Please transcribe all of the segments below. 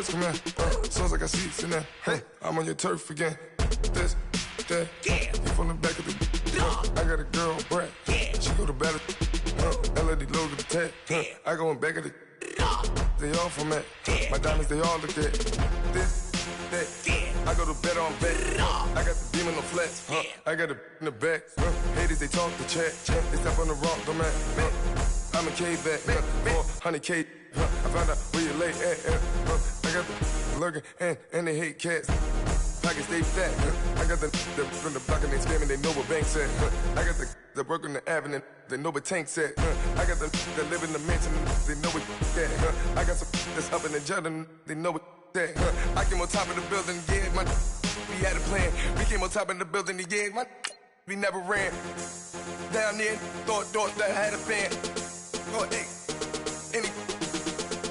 birds come in. Sounds like I seats in there. Hey, I'm on your turf again. This, that, yeah. You from the back of the. I got a girl, Brad. Yeah. She go to battle. LED logo the tag. I go in back of the. They all from that. My diamonds, they all look at. This, that. I go to bed on bed. I got the demon on flats. I got it in the back. Haters, they talk the chat. They step on the rock, don't man. I'm a K-back. 400K. I found out where you lay at. I got the lurking and they hate cats. Pockets stay fat. I got the from the block and they scamming, they know what banks at. I got the work on the avenue, they know what tanks at. I got the live in the mansion, they know what that. I got some that's up in the judging, they know what that. I came on top of the building, yeah, we had a plan. We came on top of the building, yeah, we never ran. Down there, thought that I had a fan. Oh, hey,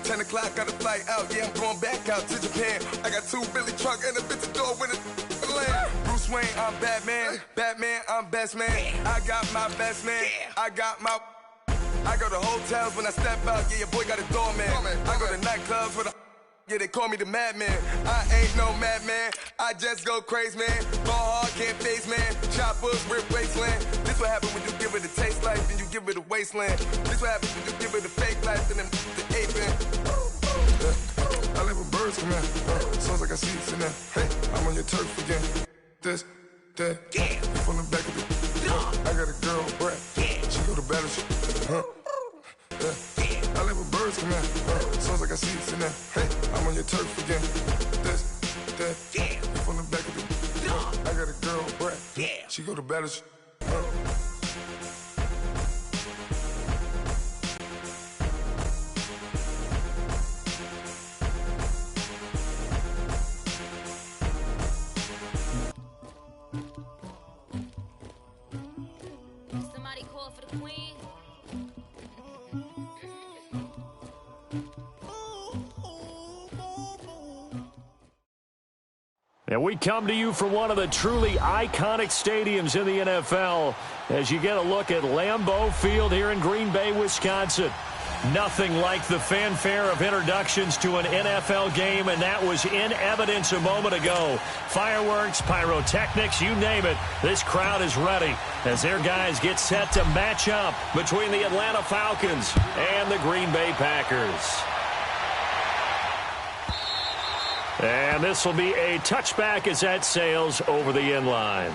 10 o'clock, got a flight out, yeah, I'm going back out to Japan. I got 2 Billy truck and a bitch door with a land. Bruce Wayne, I'm Batman. Batman, I'm best man. I got my best man. I got my. I go to hotels when I step out, yeah, your boy got a doorman. I go to nightclubs with a. Yeah, they call me the madman. I ain't no madman. I just go crazy, man. Ball hard, can't face, man. Choppers, rip wasteland. This what happens when you give it a taste life and you give it a wasteland. This what happens when you give it a fake life and then the aping. I live with birds come in. Sounds like I seats in there. Hey, I'm on your turf again. This, that, yeah. You from the back of the. I got a girl, Brad. She go to battle. I live with birds come in. Sounds like I seats in there. Hey, I'm on your turf again. This, that, yeah. You from the back of the. I got a girl, Brad. She go to battle. Somebody call for the queen. And we come to you from one of the truly iconic stadiums in the NFL as you get a look at Lambeau Field here in Green Bay, Wisconsin. Nothing like the fanfare of introductions to an NFL game, and that was in evidence a moment ago. Fireworks, pyrotechnics, you name it. This crowd is ready as their guys get set to match up between the Atlanta Falcons and the Green Bay Packers. And this will be a touchback as that sails over the end line.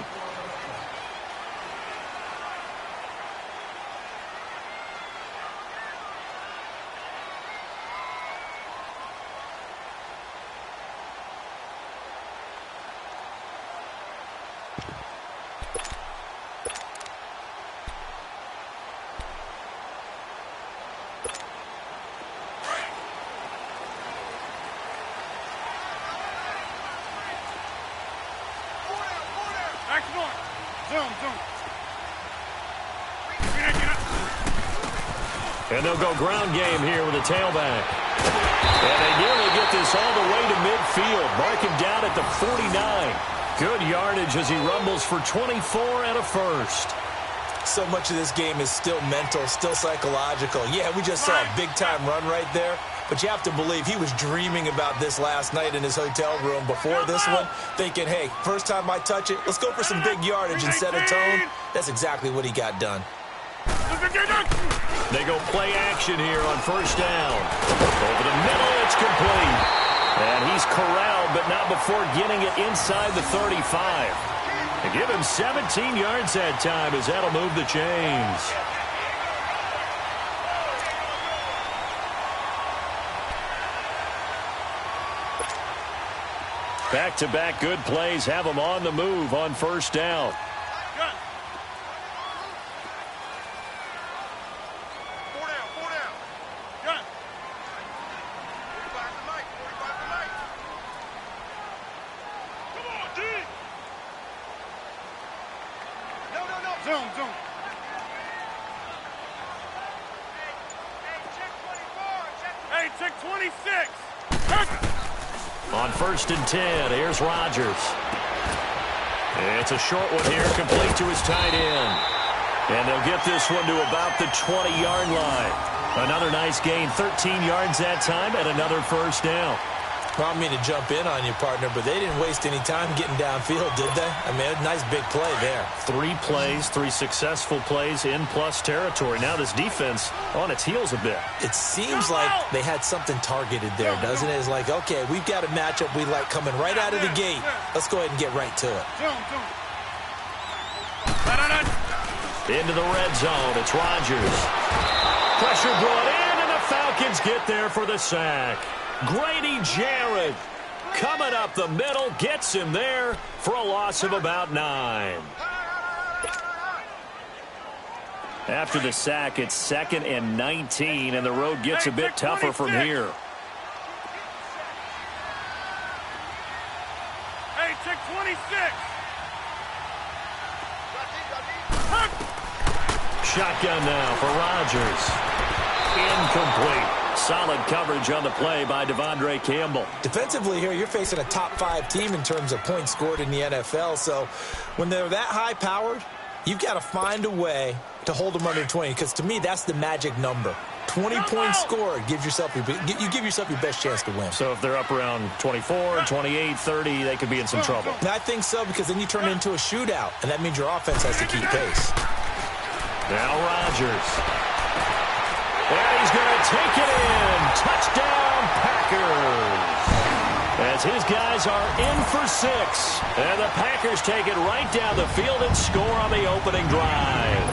And they'll go ground game here with a tailback. And they nearly get this all the way to midfield. Mark him down at the 49. Good yardage as he rumbles for 24 and a first. So much of this game is still mental, still psychological. Yeah, we just saw a big-time run right there. But you have to believe he was dreaming about this last night in his hotel room before this one, thinking, hey, first time I touch it, let's go for some big yardage and set a tone. That's exactly what he got done. They go play action here on first down. Over the middle, it's complete. And he's corralled, but not before getting it inside the 35. And give him 17 yards that time as that'll move the chains. Back-to-back good plays have them on the move on first down. On first and 10, here's Rodgers. It's a short one here, complete to his tight end. And they'll get this one to about the 20-yard line. Another nice gain, 13 yards that time, and another first down. Well, I don't mean to jump in on you, partner, but they didn't waste any time getting downfield, did they? I mean, a nice big play there. 3 plays, 3 successful plays in plus territory. Now this defense on its heels a bit. It seems like they had something targeted there, doesn't it? It's like, okay, we've got a matchup we like coming right out of the gate. Let's go ahead and get right to it. Into the red zone. It's Rodgers. Pressure brought in, and the Falcons get there for the sack. Grady Jarrett coming up the middle, gets him there for a loss of about 9. After the sack, it's 2nd and 19, and the road gets a bit tougher from here. Hey, check 26. Shotgun now for Rodgers. Incomplete. Solid coverage on the play by Devondre Campbell. Defensively here, you're facing a top-5 team in terms of points scored in the NFL. So when they're that high-powered, you've got to find a way to hold them under 20. Because to me, that's the magic number. 20 points scored gives yourself you give yourself your best chance to win. So if they're up around 24, 28, 30, they could be in some trouble. And I think so, because then you turn it into a shootout, and that means your offense has to keep pace. Now Rodgers. And he's going to take it in. Touchdown, Packers. As his guys are in for 6. And the Packers take it right down the field and score on the opening drive.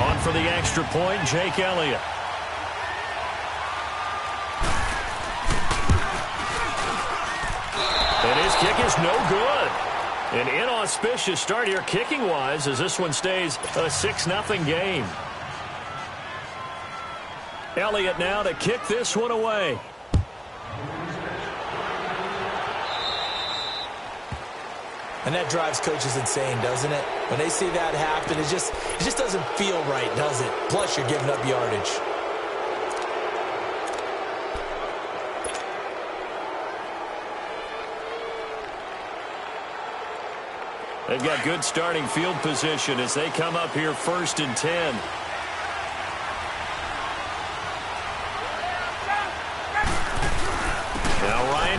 On for the extra point, Jake Elliott. And his kick is no good. An inauspicious start here kicking-wise as this one stays a 6-0 game. Elliott now to kick this one away. And that drives coaches insane, doesn't it? When they see that happen, it just doesn't feel right, does it? Plus, you're giving up yardage. They've got good starting field position as they come up here 1st and 10.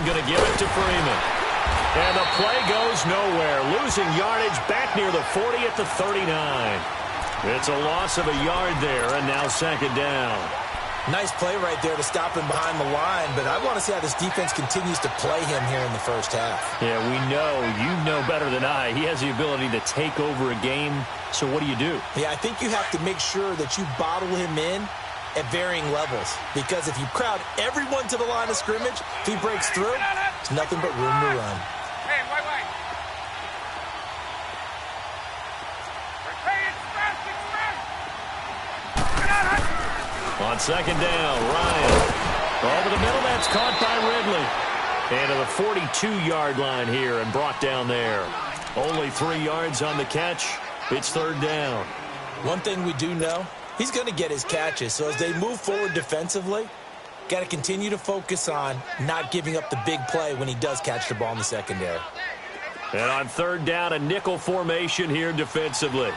Going to give it to Freeman. And the play goes nowhere. Losing yardage back near the 40 at the 39. It's a loss of a yard there, and now 2nd down. Nice play right there to stop him behind the line, but I want to see how this defense continues to play him here in the first half. Yeah, you know better than I. He has the ability to take over a game, so what do you do? Yeah, I think you have to make sure that you bottle him in at varying levels, because if you crowd everyone to the line of scrimmage, if he breaks through, it's nothing but room to run. Hey, wait. On 2nd down, Ryan. Over the middle, that's caught by Ridley. And to the 42-yard line here and brought down there. Only 3 yards on the catch. It's 3rd down. One thing we do know, he's going to get his catches. So as they move forward defensively, got to continue to focus on not giving up the big play when he does catch the ball in the secondary. And on 3rd down, a nickel formation here defensively.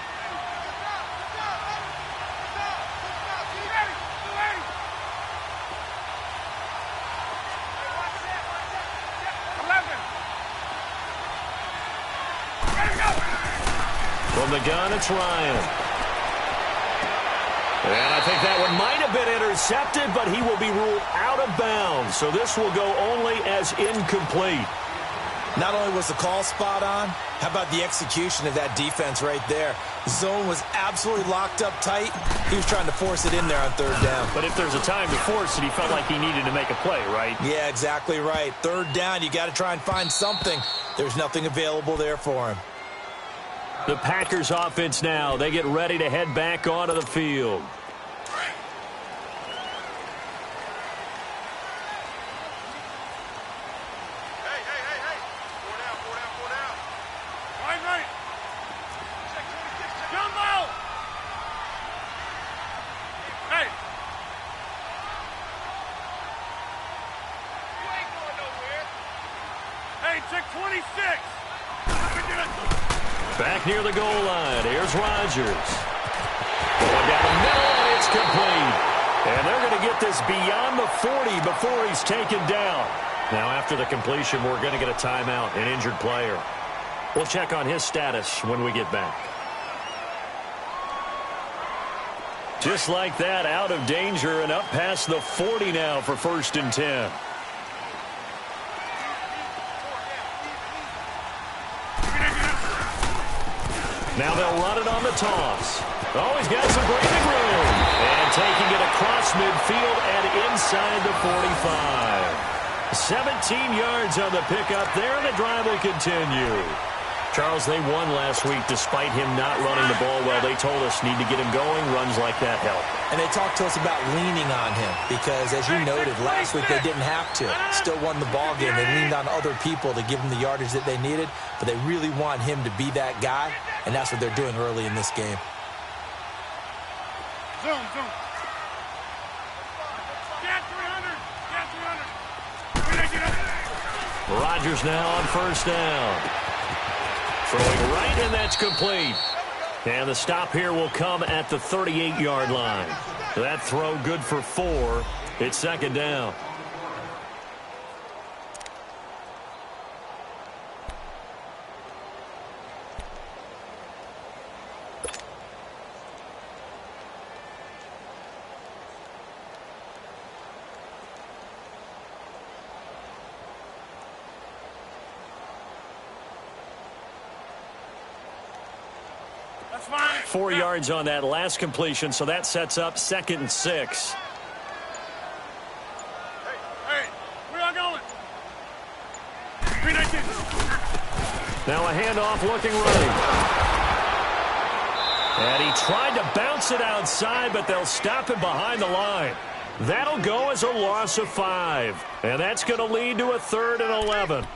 From the gun, it's Ryan. And I think that one might have been intercepted, but he will be ruled out of bounds. So this will go only as incomplete. Not only was the call spot on, how about the execution of that defense right there? The zone was absolutely locked up tight. He was trying to force it in there on 3rd down. But if there's a time to force it, he felt like he needed to make a play, right? Yeah, exactly right. 3rd down, you got to try and find something. There's nothing available there for him. The Packers offense now, they get ready to head back onto the field. Back near the goal line. Here's Rodgers. Going down the middle, and it's complete. And they're going to get this beyond the 40 before he's taken down. Now, after the completion, we're going to get a timeout, an injured player. We'll check on his status when we get back. Just like that, out of danger and up past the 40 now for 1st and 10. Now they'll run it on the toss. Oh, he's got some breathing room. And taking it across midfield and inside the 45. 17 yards on the pickup there, and the drive will continue. Charles, they won last week despite him not running the ball well. They told us need to get him going. Runs like that help. And they talked to us about leaning on him because, as you noted, last week they didn't have to. Still won the ball game. They leaned on other people to give them the yardage that they needed, but they really want him to be that guy, and that's what they're doing early in this game. Zoom. Get 300. Rodgers now on 1st down. Throwing right, and that's complete. And the stop here will come at the 38-yard line. That throw good for 4. It's 2nd down. That's fine. 4 yards on that last completion, so that sets up 2nd and 6. Hey, where y'all going? 319. Now a handoff looking right. And he tried to bounce it outside, but they'll stop him behind the line. That'll go as a loss of 5. And that's going to lead to a 3rd and 11.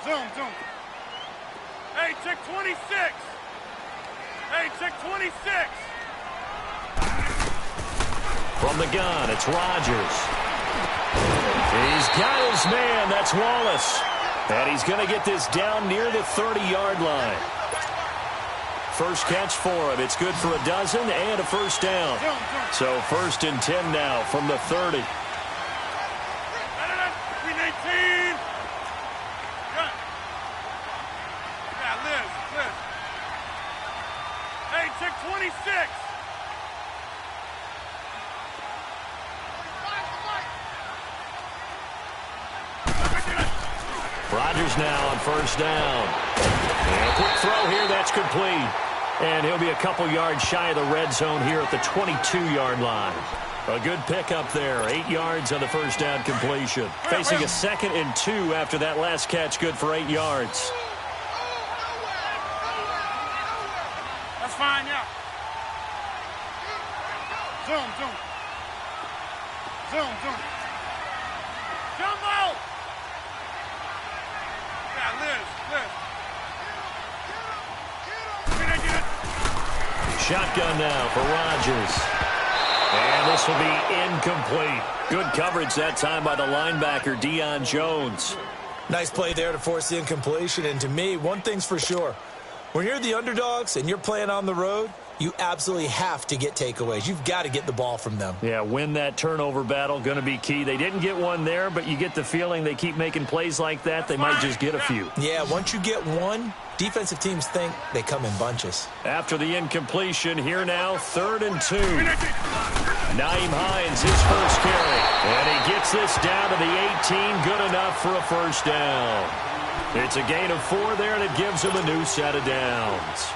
Zoom. Hey, check 26. Hey, check 26. From the gun, it's Rodgers. He's got his man. That's Wallace. And he's going to get this down near the 30-yard line. First catch for him. It's good for a dozen and a 1st down. So 1st and 10 now from the 30. 319. Hey, check 26. Rodgers now on 1st down. And a quick throw here, that's complete. And he'll be a couple yards shy of the red zone here at the 22-yard line. A good pickup there. 8 yards on the 1st down completion. Facing a 2nd and 2 after that last catch, good for 8 yards. That's fine, yeah. Zoom. Jumbo! Yeah, Liz. Shotgun now for Rodgers. And this will be incomplete. Good coverage that time by the linebacker, Deion Jones. Nice play there to force the incompletion. And to me, one thing's for sure. When you're the underdogs and you're playing on the road, you absolutely have to get takeaways. You've got to get the ball from them. Yeah, win that turnover battle, going to be key. They didn't get one there, but you get the feeling they keep making plays like that, they might just get a few. Yeah, once you get one, defensive teams think they come in bunches. After the incompletion, here now, 3rd and 2. Nyheim Hines, his first carry. And he gets this down to the 18, good enough for a 1st down. It's a gain of 4 there, and it gives them a new set of downs.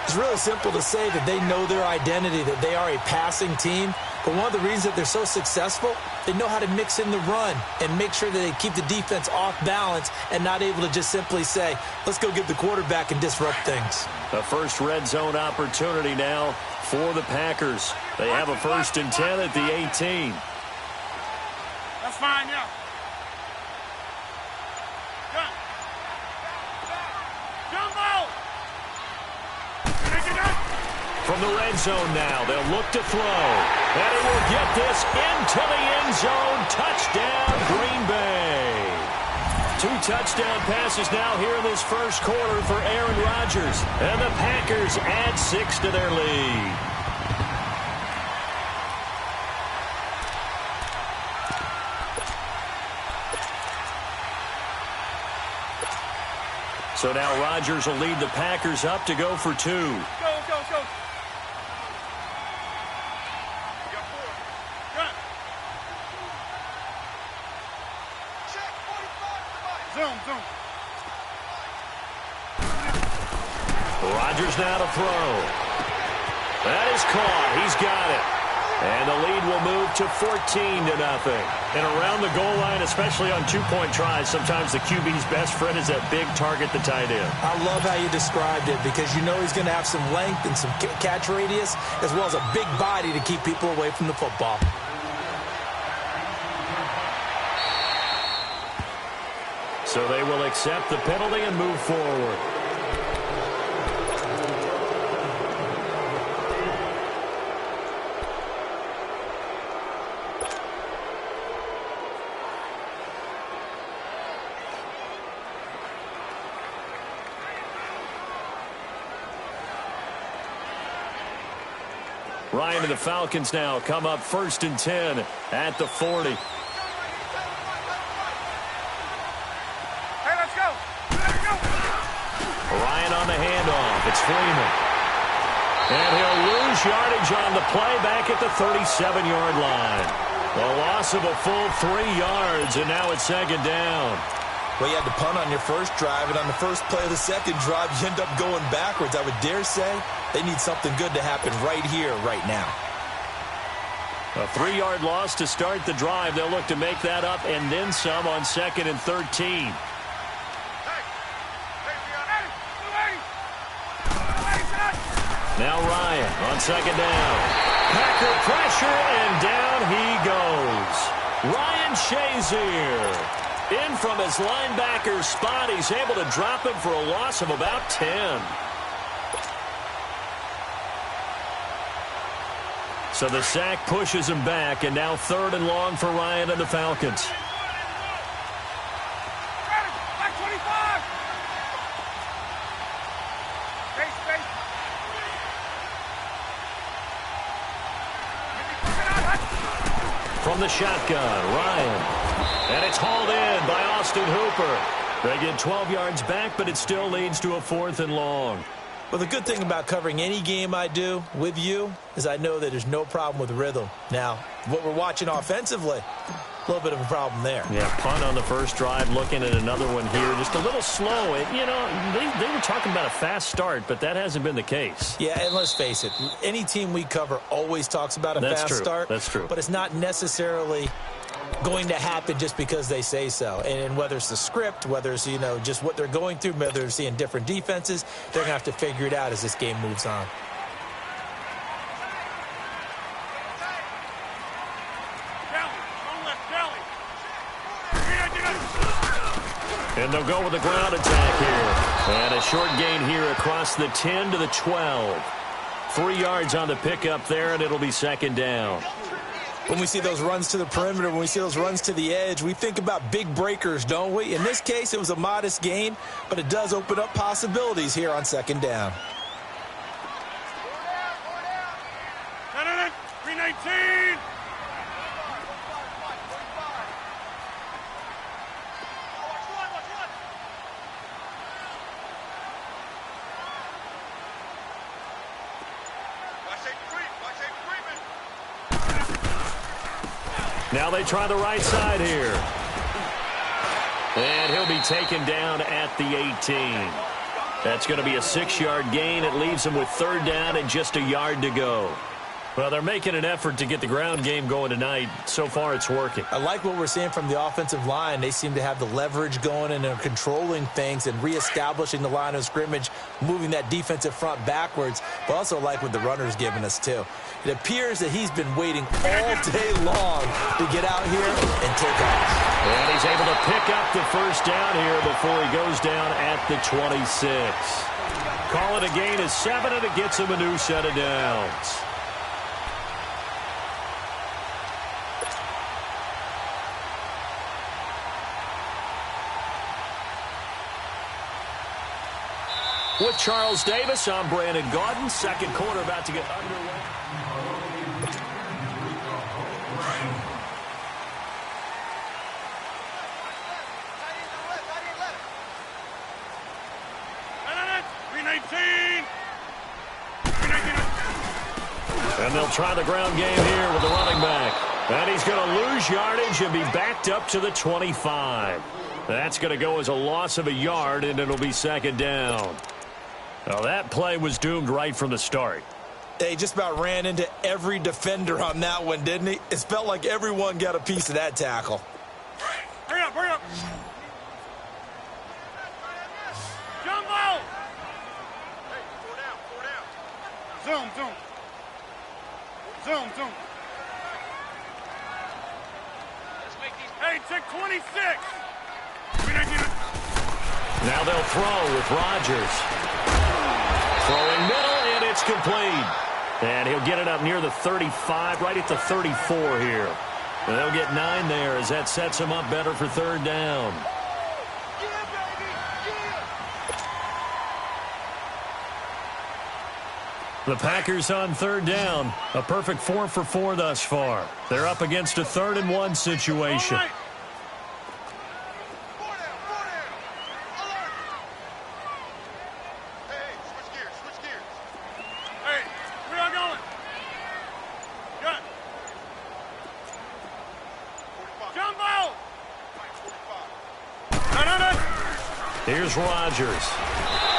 It's really simple to say that they know their identity, that they are a passing team. But one of the reasons that they're so successful, they know how to mix in the run and make sure that they keep the defense off balance and not able to just simply say, let's go get the quarterback and disrupt things. The first red zone opportunity now for the Packers. They have a 1st and 10 at the 18. That's fine, yeah. From the red zone now, they'll look to throw. And he will get this into the end zone. Touchdown, Green Bay. 2 touchdown passes now here in this first quarter for Aaron Rodgers. And the Packers add 6 to their lead. So now Rodgers will lead the Packers up to go for 2. Go. Zoom. Rodgers now to throw. That is caught. He's got it. And the lead will move to 14-0. And around the goal line, especially on 2-point tries, sometimes the QB's best friend is that big target, the tight end. I love how you described it because you know he's going to have some length and some catch radius as well as a big body to keep people away from the football. So they will accept the penalty and move forward. Ryan and the Falcons now come up 1st and 10 at the 40. Hey, let's go. Ryan on the handoff. It's Freeman. And he'll lose yardage on the play back at the 37-yard line. The loss of a full 3 yards, and now it's 2nd down. Well, you had to punt on your first drive, and on the first play of the second drive, you end up going backwards. I would dare say they need something good to happen right here, right now. A 3-yard loss to start the drive. They'll look to make that up and then some on 2nd and 13. Now Ryan on 2nd down. Packer pressure, and down he goes. Ryan Shazier. In from his linebacker spot, he's able to drop him for a loss of about 10. So the sack pushes him back, and now 3rd and long for Ryan and the Falcons. Back 25. Space. From the shotgun, Ryan. And it's hauled in by Austin Hooper. They get 12 yards back, but it still leads to a 4th and long. Well, the good thing about covering any game I do with you is I know that there's no problem with rhythm. Now, what we're watching offensively, a little bit of a problem there. Yeah, punt on the first drive, looking at another one here. Just a little slow. You know, they were talking about a fast start, but that hasn't been the case. Yeah, and let's face it, any team we cover always talks about a fast start. That's true. But it's not necessarily going to happen just because they say so. And whether it's the script, whether it's, you know, just what they're going through, whether they're seeing different defenses, they're going to have to figure it out as this game moves on. And they'll go with a ground attack here. And a short gain here across the 10 to the 12. 3 yards on the pickup there, and it'll be 2nd down. When we see those runs to the perimeter, when we see those runs to the edge, we think about big breakers, don't we? In this case, it was a modest gain, but it does open up possibilities here on 2nd down. 319. Now they try the right side here. And he'll be taken down at the 18. That's going to be a 6-yard gain. It leaves him with 3rd down and just a yard to go. Well, they're making an effort to get the ground game going tonight. So far, it's working. I like what we're seeing from the offensive line. They seem to have the leverage going and they're controlling things and reestablishing the line of scrimmage, moving that defensive front backwards. But also like what the runner's giving us, too. It appears that he's been waiting all day long to get out here and take off. And he's able to pick up the 1st down here before he goes down at the 26. Call it a gain of 7, and it gets him a new set of downs. With Charles Davis, I'm Brandon Gaudin. Second quarter about to get underway. And they'll try the ground game here with the running back. And he's going to lose yardage and be backed up to the 25. That's going to go as a loss of a yard, and it'll be second down. Now, that play was doomed right from the start. They just about ran into every defender on that one, didn't he? It felt like everyone got a piece of that tackle. Hurry up, hurry up. Jumbo! Hey, four down. Zoom. Hey, check 26. Now they'll throw with Rodgers. Throwing middle, and it's complete. And he'll get it up near the 35, right at the 34 here. And they'll get 9 there as that sets him up better for third down. The Packers on third down. A perfect 4 for 4 thus far. They're up against a 3rd and 1 situation. Right. Switch gears. Hey, where y'all going? Good. Jumbo! No. Here's Rodgers.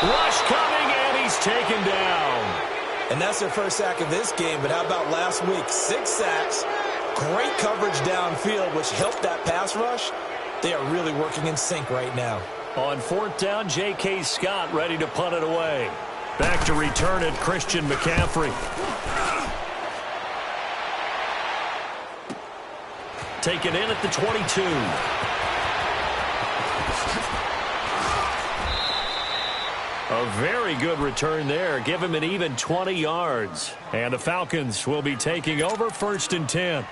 Rush coming, and he's taken down. And that's their first sack of this game, but how about last week? 6 sacks, great coverage downfield, which helped that pass rush. They are really working in sync right now. On 4th down, J.K. Scott ready to punt it away. Back to return it, Christian McCaffrey. Taken in at the 22. A very good return there. Give him an even 20 yards. And the Falcons will be taking over 1st and 10.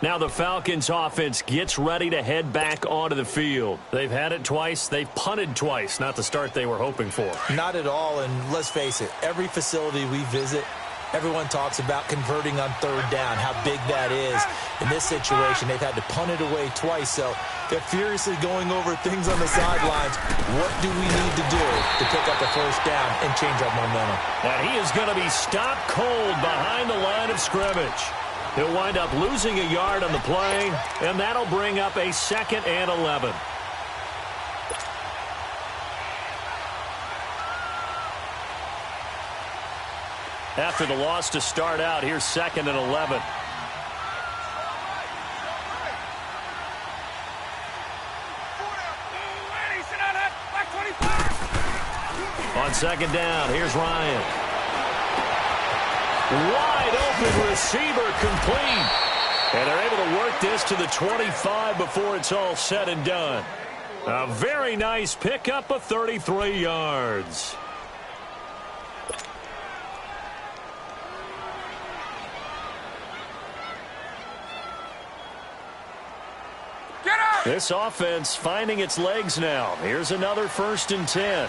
Now the Falcons offense gets ready to head back onto the field. They've had it twice. They've punted twice. Not the start they were hoping for. Not at all, and let's face it, every facility we visit, everyone talks about converting on 3rd down, how big that is. In this situation, they've had to punt it away twice, so they're furiously going over things on the sidelines. What do we need to do to pick up the 1st down and change our momentum? And he is going to be stopped cold behind the line of scrimmage. He'll wind up losing a yard on the play, and that'll bring up a 2nd and 11. After the loss to start out, here's 2nd and 11. On 2nd down, here's Ryan. Wide open receiver complete. And they're able to work this to the 25 before it's all said and done. A very nice pickup of 33 yards. This offense finding its legs now. Here's another 1st and 10.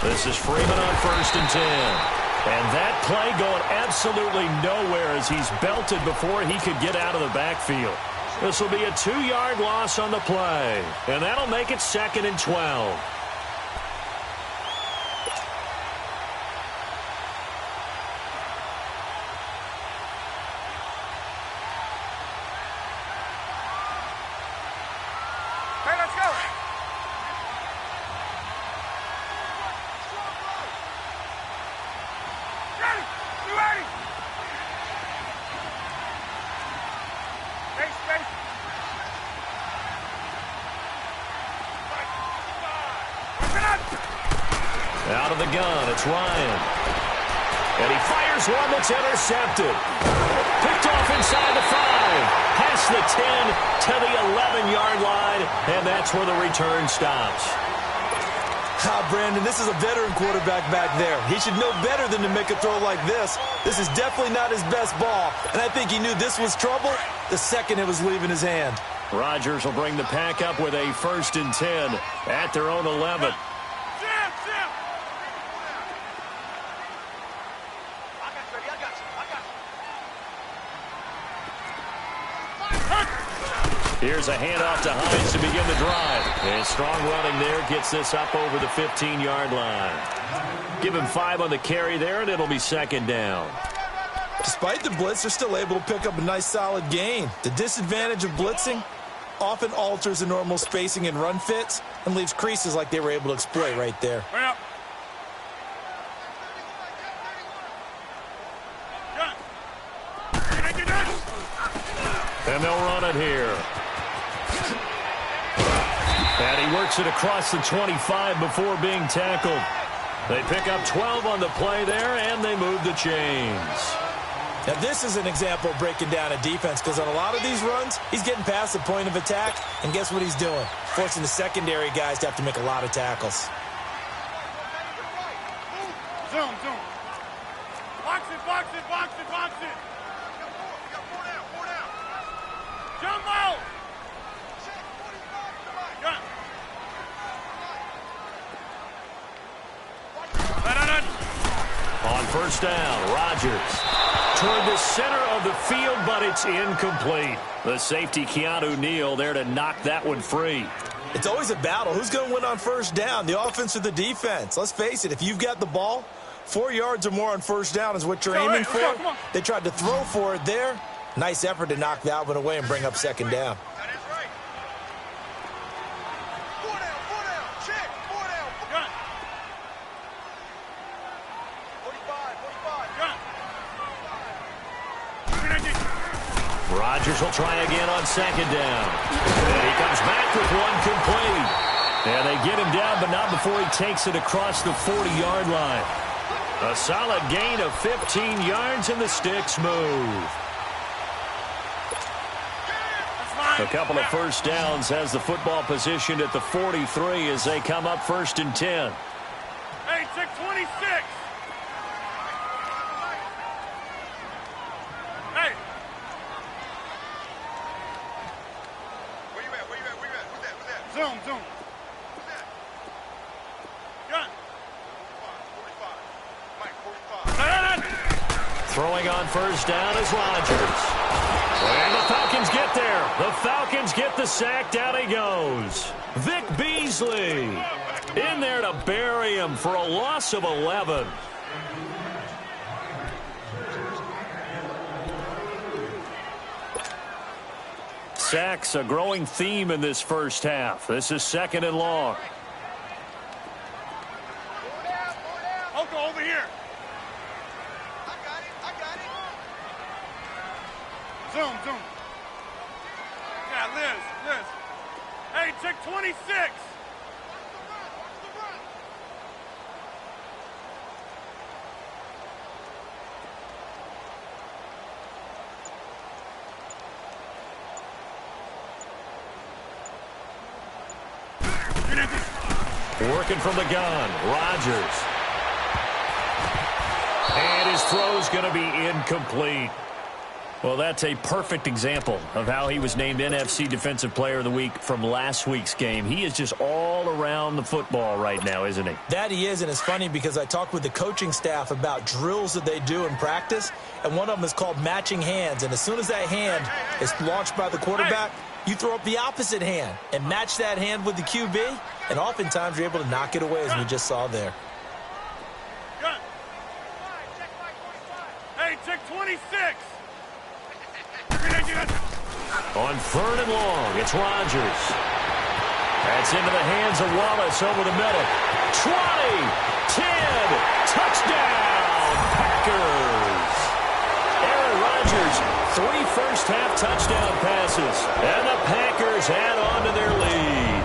This is Freeman on 1st and 10. And that play going absolutely nowhere as he's belted before he could get out of the backfield. This will be a 2-yard loss on the play. And that'll make it 2nd and 12. Out of the gun, it's Ryan. And he fires one that's intercepted. Picked off inside the 5. Past the 10 to the 11-yard line. And that's where the return stops. Brandon, this is a veteran quarterback back there. He should know better than to make a throw like this. This is definitely not his best ball, and I think he knew this was trouble the second it was leaving his hand. Rodgers will bring the pack up with a 1st and 10 at their own 11. Here's a handoff to Hines to begin the drive. And strong running there gets this up over the 15-yard line. Give him 5 on the carry there, and it'll be 2nd down. Despite the blitz, they're still able to pick up a nice solid gain. The disadvantage of blitzing often alters the normal spacing and run fits and leaves creases like they were able to exploit right there. And they'll run it here. And he works it across the 25 before being tackled. They pick up 12 on the play there, and they move the chains. Now, this is an example of breaking down a defense, because on a lot of these runs, he's getting past the point of attack, and guess what he's doing? Forcing the secondary guys to have to make a lot of tackles. Zoom. Box it. Jumbo! On 1st down, Rodgers toward the center of the field, but it's incomplete. The safety, Keanu Neal, there to knock that one free. It's always a battle. Who's going to win on 1st down, the offense or the defense? Let's face it, if you've got the ball, 4 yards or more on 1st down is what you're aiming for. They tried to throw for it there. Nice effort to knock that one away and bring up 2nd down. Rodgers will try again on 2nd down. And he comes back with one complete. And they get him down, but not before he takes it across the 40-yard line. A solid gain of 15 yards, and the sticks move. A couple of 1st downs has the football positioned at the 43 as they come up 1st and 10. Hey, check 26. Hey. Where you at? Who's that? Zoom. Who's that? Gun. 45. Throwing on 1st down is Rodgers. And the Falcons get there. The Falcons get the sack. Down he goes. Vic Beasley in there to bury him for a loss of 11. Sacks, a growing theme in this 1st half. This is 2nd and long. Oko, over here. Zoom. Yeah, Liz. Hey, check 26. Working from the gun, Rodgers. And his throw's going to be incomplete. Well, that's a perfect example of how he was named NFC Defensive Player of the Week from last week's game. He is just all around the football right now, isn't he? That he is, and it's funny because I talked with the coaching staff about drills that they do in practice, and one of them is called matching hands. And as soon as that hand is launched by the quarterback, you throw up the opposite hand and match that hand with the QB, and oftentimes you're able to knock it away, as we just saw there. Hey, check 26. On 3rd and long, it's Rodgers. That's into the hands of Wallace over the middle. 20, 10, touchdown, Packers. Aaron Rodgers, 3 first-half touchdown passes, and the Packers add on to their lead.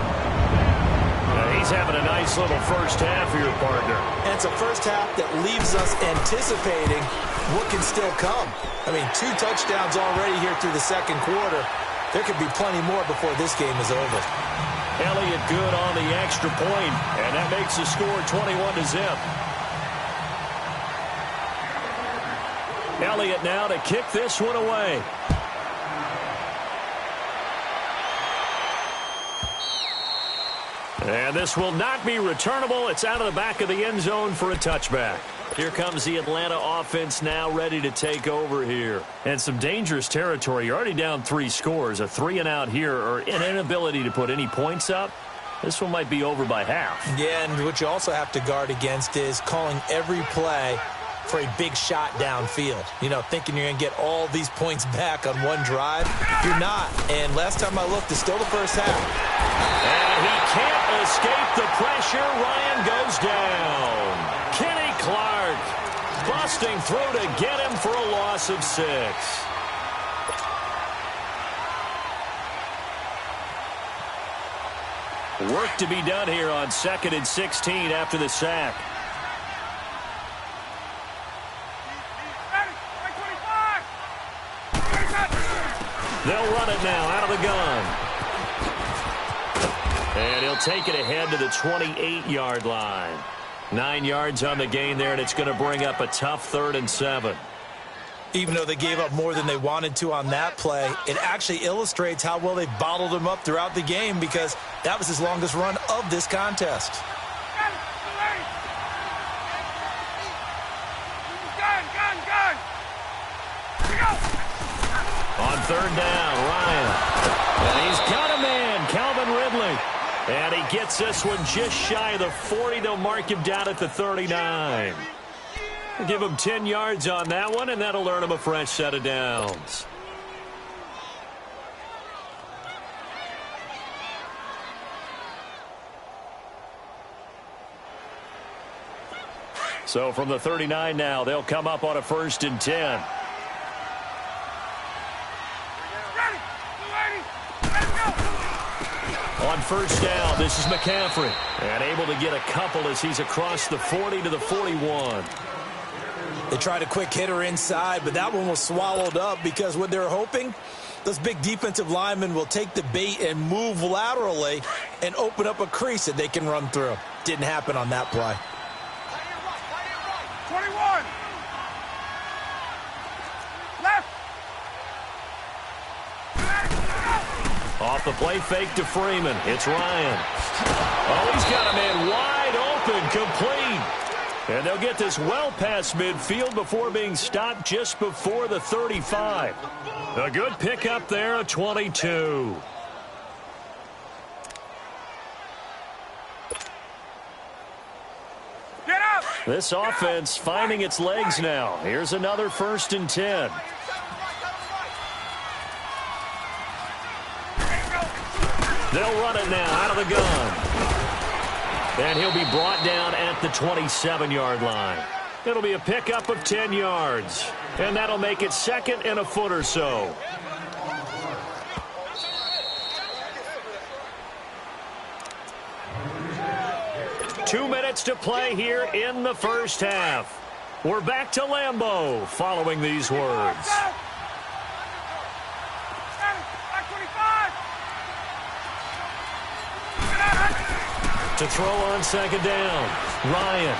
Now, he's having a nice little first half here, partner. And it's a first half that leaves us anticipating what can still come. I mean, 2 touchdowns already here through the 2nd quarter. There could be plenty more before this game is over. Elliott good on the extra point, and that makes the score 21-0. Elliott now to kick this one away. And this will not be returnable. It's out of the back of the end zone for a touchback. Here comes the Atlanta offense now ready to take over here. And some dangerous territory. You're already down 3 scores. A 3-and-out here or an inability to put any points up. This one might be over by half. Yeah, and what you also have to guard against is calling every play for a big shot downfield. You know, thinking you're going to get all these points back on one drive. You're not. And last time I looked, it's still the first half. And he can't escape the pressure. Ryan goes down. Kenny Clark busting through to get him for a loss of 6. Work to be done here on 2nd and 16 after the sack. They'll run it now out of the gun. And he'll take it ahead to the 28-yard line. 9 yards on the gain there, and it's going to bring up a tough 3rd and 7. Even though they gave up more than they wanted to on that play, it actually illustrates how well they bottled him up throughout the game because that was his longest run of this contest. On 3rd down, Ryan. And he's got a man, Calvin Ridley. And he gets this one just shy of the 40. They'll mark him down at the 39. Give him 10 yards on that one, and that'll earn him a fresh set of downs. So from the 39 now, they'll come up on a 1st and 10. On 1st down, this is McCaffrey. And able to get a couple as he's across the 40 to the 41. They tried a quick hitter inside, but that one was swallowed up because what they're hoping, those big defensive linemen will take the bait and move laterally and open up a crease that they can run through. Didn't happen on that play. 21. Left. Off the play fake to Freeman. It's Ryan. Oh, he's got a man wide open, complete. And they'll get this well past midfield before being stopped just before the 35. A good pickup there, a 22. Get up. This offense finding its legs now. Here's another 1st and 10. They'll run it now out of the gun. And he'll be brought down at the 27-yard line. It'll be a pickup of 10 yards. And that'll make it 2nd and a foot or so. Two minutes to play here in the first half. We're back to Lambeau following these words. To throw on 2nd down, Ryan.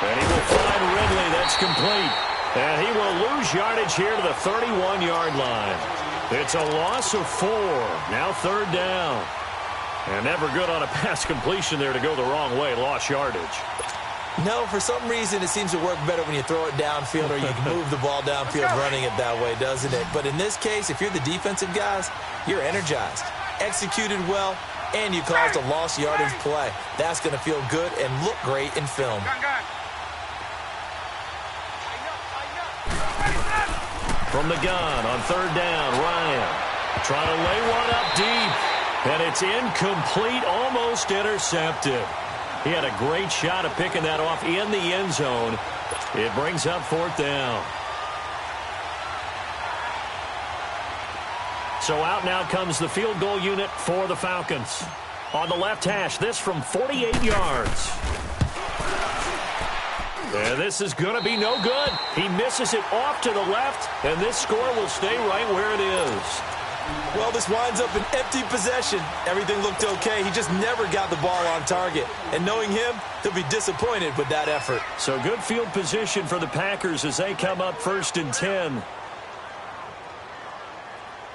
And he will find Ridley. That's complete. And he will lose yardage here to the 31-yard line. It's a loss of 4. Now 3rd down. And never good on a pass completion there to go the wrong way. Lost yardage. No, for some reason it seems to work better when you throw it downfield or you can move the ball downfield running it that way, doesn't it? But in this case, if you're the defensive guys, you're energized, executed well, and you caused a lost yardage play. That's going to feel good and look great in film. From the gun on 3rd down, Ryan trying to lay one up deep. And it's incomplete, almost intercepted. He had a great shot at picking that off in the end zone. It brings up 4th down. So out now comes the field goal unit for the Falcons. On the left hash, this from 48 yards. And this is going to be no good. He misses it off to the left, and this score will stay right where it is. Well, this winds up an empty possession. Everything looked okay. He just never got the ball on target. And knowing him, he'll be disappointed with that effort. So good field position for the Packers as they come up 1st and 10.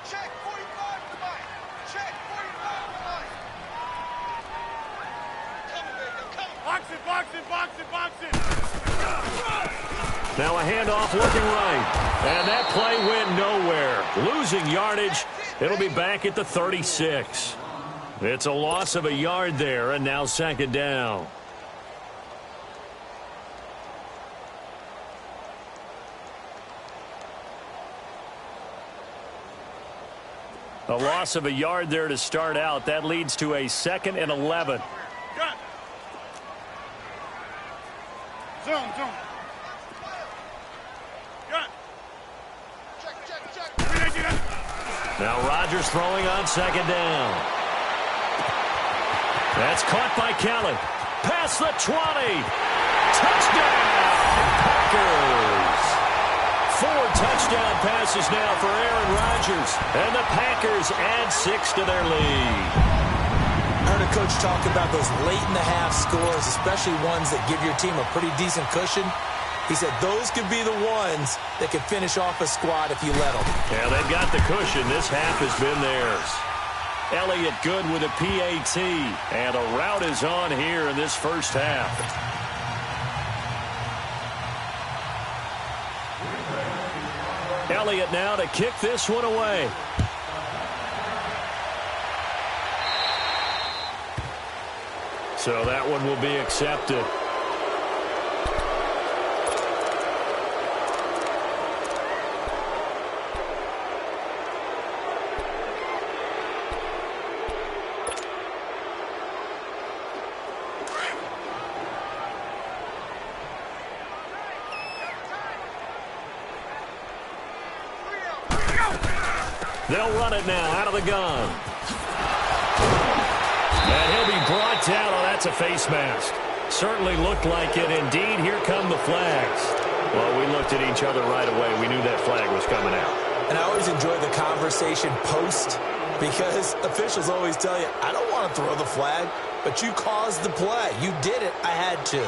Check 45 tonight. Check 45 tonight. Come on. Box it, box it, box it, box it. Now a handoff looking right. And that play went nowhere. Losing yardage. It'll be back at the 36. It's a loss of a yard there, and now 2nd down. A loss of a yard there to start out. That leads to a 2nd and 11. Gun. Zoom, zoom. Gun. Check. Now Rodgers throwing on 2nd down. That's caught by Kelly. Past the 20. Touchdown, Packers. 4 touchdown passes now for Aaron Rodgers. And the Packers add 6 to their lead. I heard a coach talk about those late-in-the-half scores, especially ones that give your team a pretty decent cushion. He said those could be the ones that could finish off a squad if you let them. Yeah, they've got the cushion. This half has been theirs. Elliott good with a PAT. And a rout is on here in this first half. Elliott now to kick this one away. So that one will be accepted. They'll run it now out of the gun. And he'll be brought down. Oh, that's a face mask. Certainly looked like it. Indeed, here come the flags. Well, we looked at each other right away. We knew that flag was coming out. And I always enjoy the conversation post because officials always tell you, I don't want to throw the flag, but you caused the play. You did it. I had to.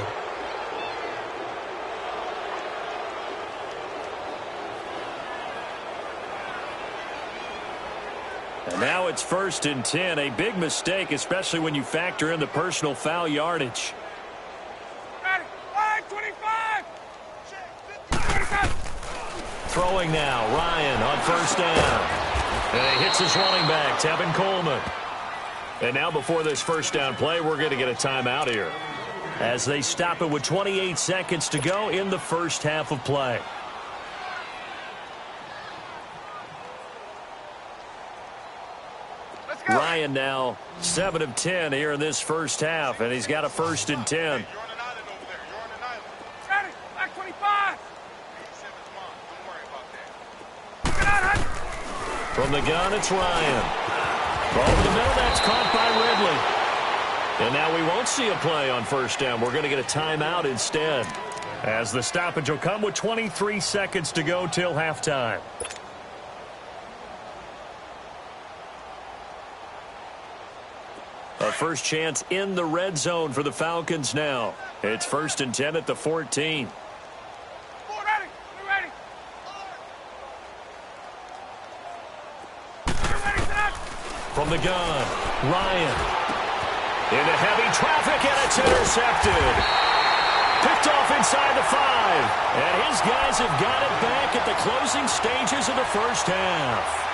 And now it's 1st and 10. A big mistake, especially when you factor in the personal foul yardage. Got it. All right, 25. Check. Throwing now, Ryan on 1st down. And he hits his running back, Tevin Coleman. And now before this 1st down play, we're going to get a timeout here as they stop it with 28 seconds to go in the first half of play. Ryan now 7 of 10 here in this first half, and he's got a 1st and 10. You're on an island over there. You're on an island. Got it. Back 25. Don't worry about that. Get out, Hutch. From the gun, it's Ryan. Over the middle, that's caught by Ridley. And now we won't see a play on 1st down. We're going to get a timeout instead, as the stoppage will come with 23 seconds to go till halftime. A first chance in the red zone for the Falcons now. It's 1st and 10 at the 14. We're ready. We're ready. We're ready, Zach. From the gun, Ryan. Into heavy traffic, and it's intercepted. Picked off inside the 5. And his guys have got it back at the closing stages of the first half.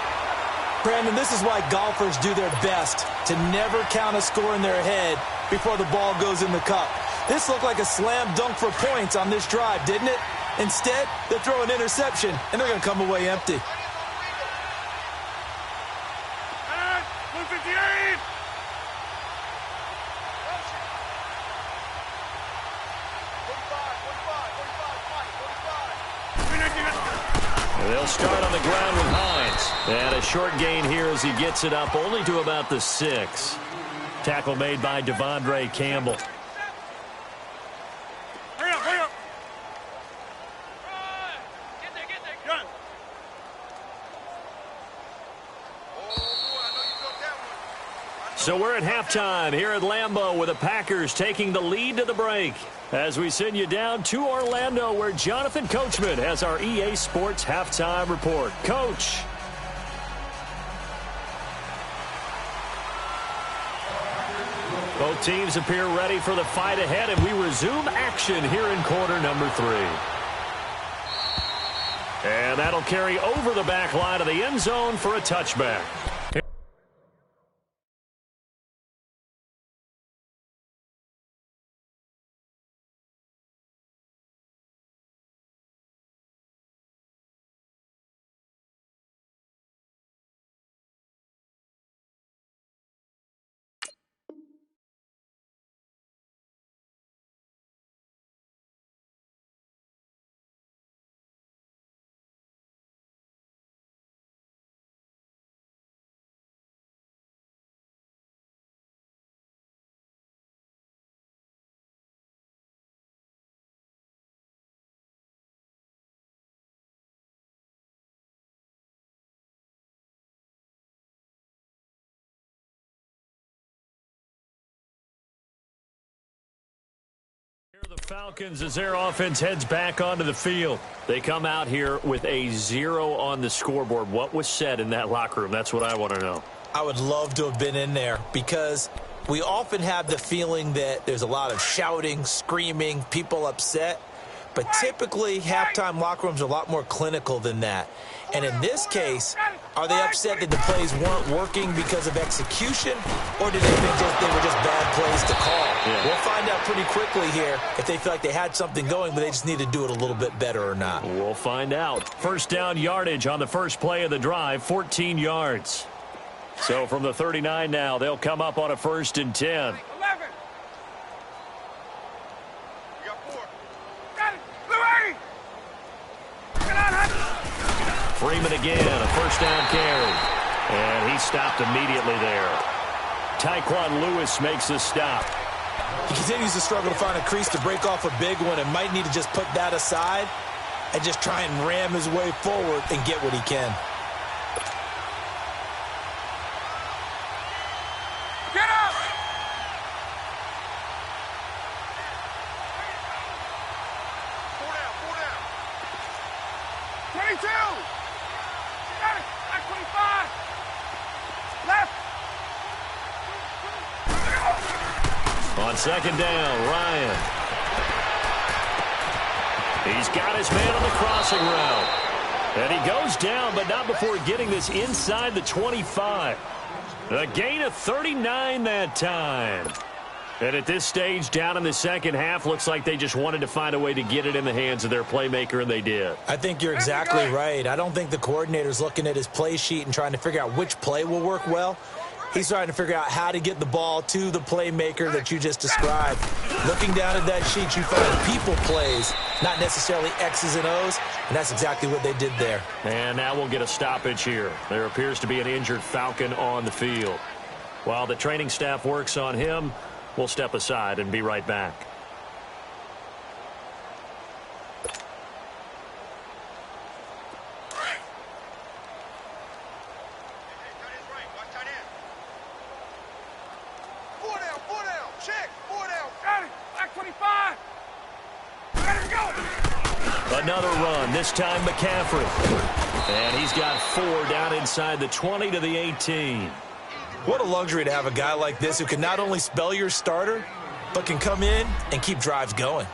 Brandon, this is why golfers do their best to never count a score in their head before the ball goes in the cup. This looked like a slam dunk for points on this drive, didn't it? Instead, they throw an interception, and they're going to come away empty. And 158. And they'll start on the ground with Hines. And a short gain here as he gets it up only to about the 6. Tackle made by Devondre Campbell. Hurry up, hurry up. Get there. Gun. So we're at halftime here at Lambeau with the Packers taking the lead to the break. As we send you down to Orlando where Jonathan Coachman has our EA Sports halftime report. Coach. Both teams appear ready for the fight ahead, and we resume action here in quarter number 3. And that'll carry over the back line of the end zone for a touchback. The Falcons, as their offense heads back onto the field. They come out here with a 0 on the scoreboard. What was said in that locker room? That's what I want to know. I would love to have been in there because we often have the feeling that there's a lot of shouting, screaming, people upset. But typically, halftime locker rooms are a lot more clinical than that. And in this case, are they upset that the plays weren't working because of execution, or did they think they were just bad plays to call? Yeah. We'll find out pretty quickly here if they feel like they had something going, but they just need to do it a little bit better or not. We'll find out. First down yardage on the first play of the drive, 14 yards. So from the 39 now, they'll come up on a 1st and 10. 11. We got 4. Got it. Blue 80. Get on, Freeman again, a first down carry. And he stopped immediately there. Tyquan Lewis makes the stop. He continues to struggle to find a crease to break off a big one and might need to just put that aside and just try and ram his way forward and get what he can. Get up! 22! Got it! Back 25! Left! On second down, Ryan. He's got his man on the crossing route. And he goes down, but not before getting this inside the 25. A gain of 39 that time. And at this stage, down in the second half, looks like they just wanted to find a way to get it in the hands of their playmaker, and they did. I think you're exactly right. I don't think the coordinator's looking at his play sheet and trying to figure out which play will work well. He's trying to figure out how to get the ball to the playmaker that you just described. Looking down at that sheet, you find people plays, not necessarily X's and O's, and that's exactly what they did there. And now we'll get a stoppage here. There appears to be an injured Falcon on the field. While the training staff works on him, we'll step aside and be right back. Another run, this time McCaffrey. And he's got 4 down inside the 20 to the 18. What a luxury to have a guy like this who can not only spell your starter, but can come in and keep drives going.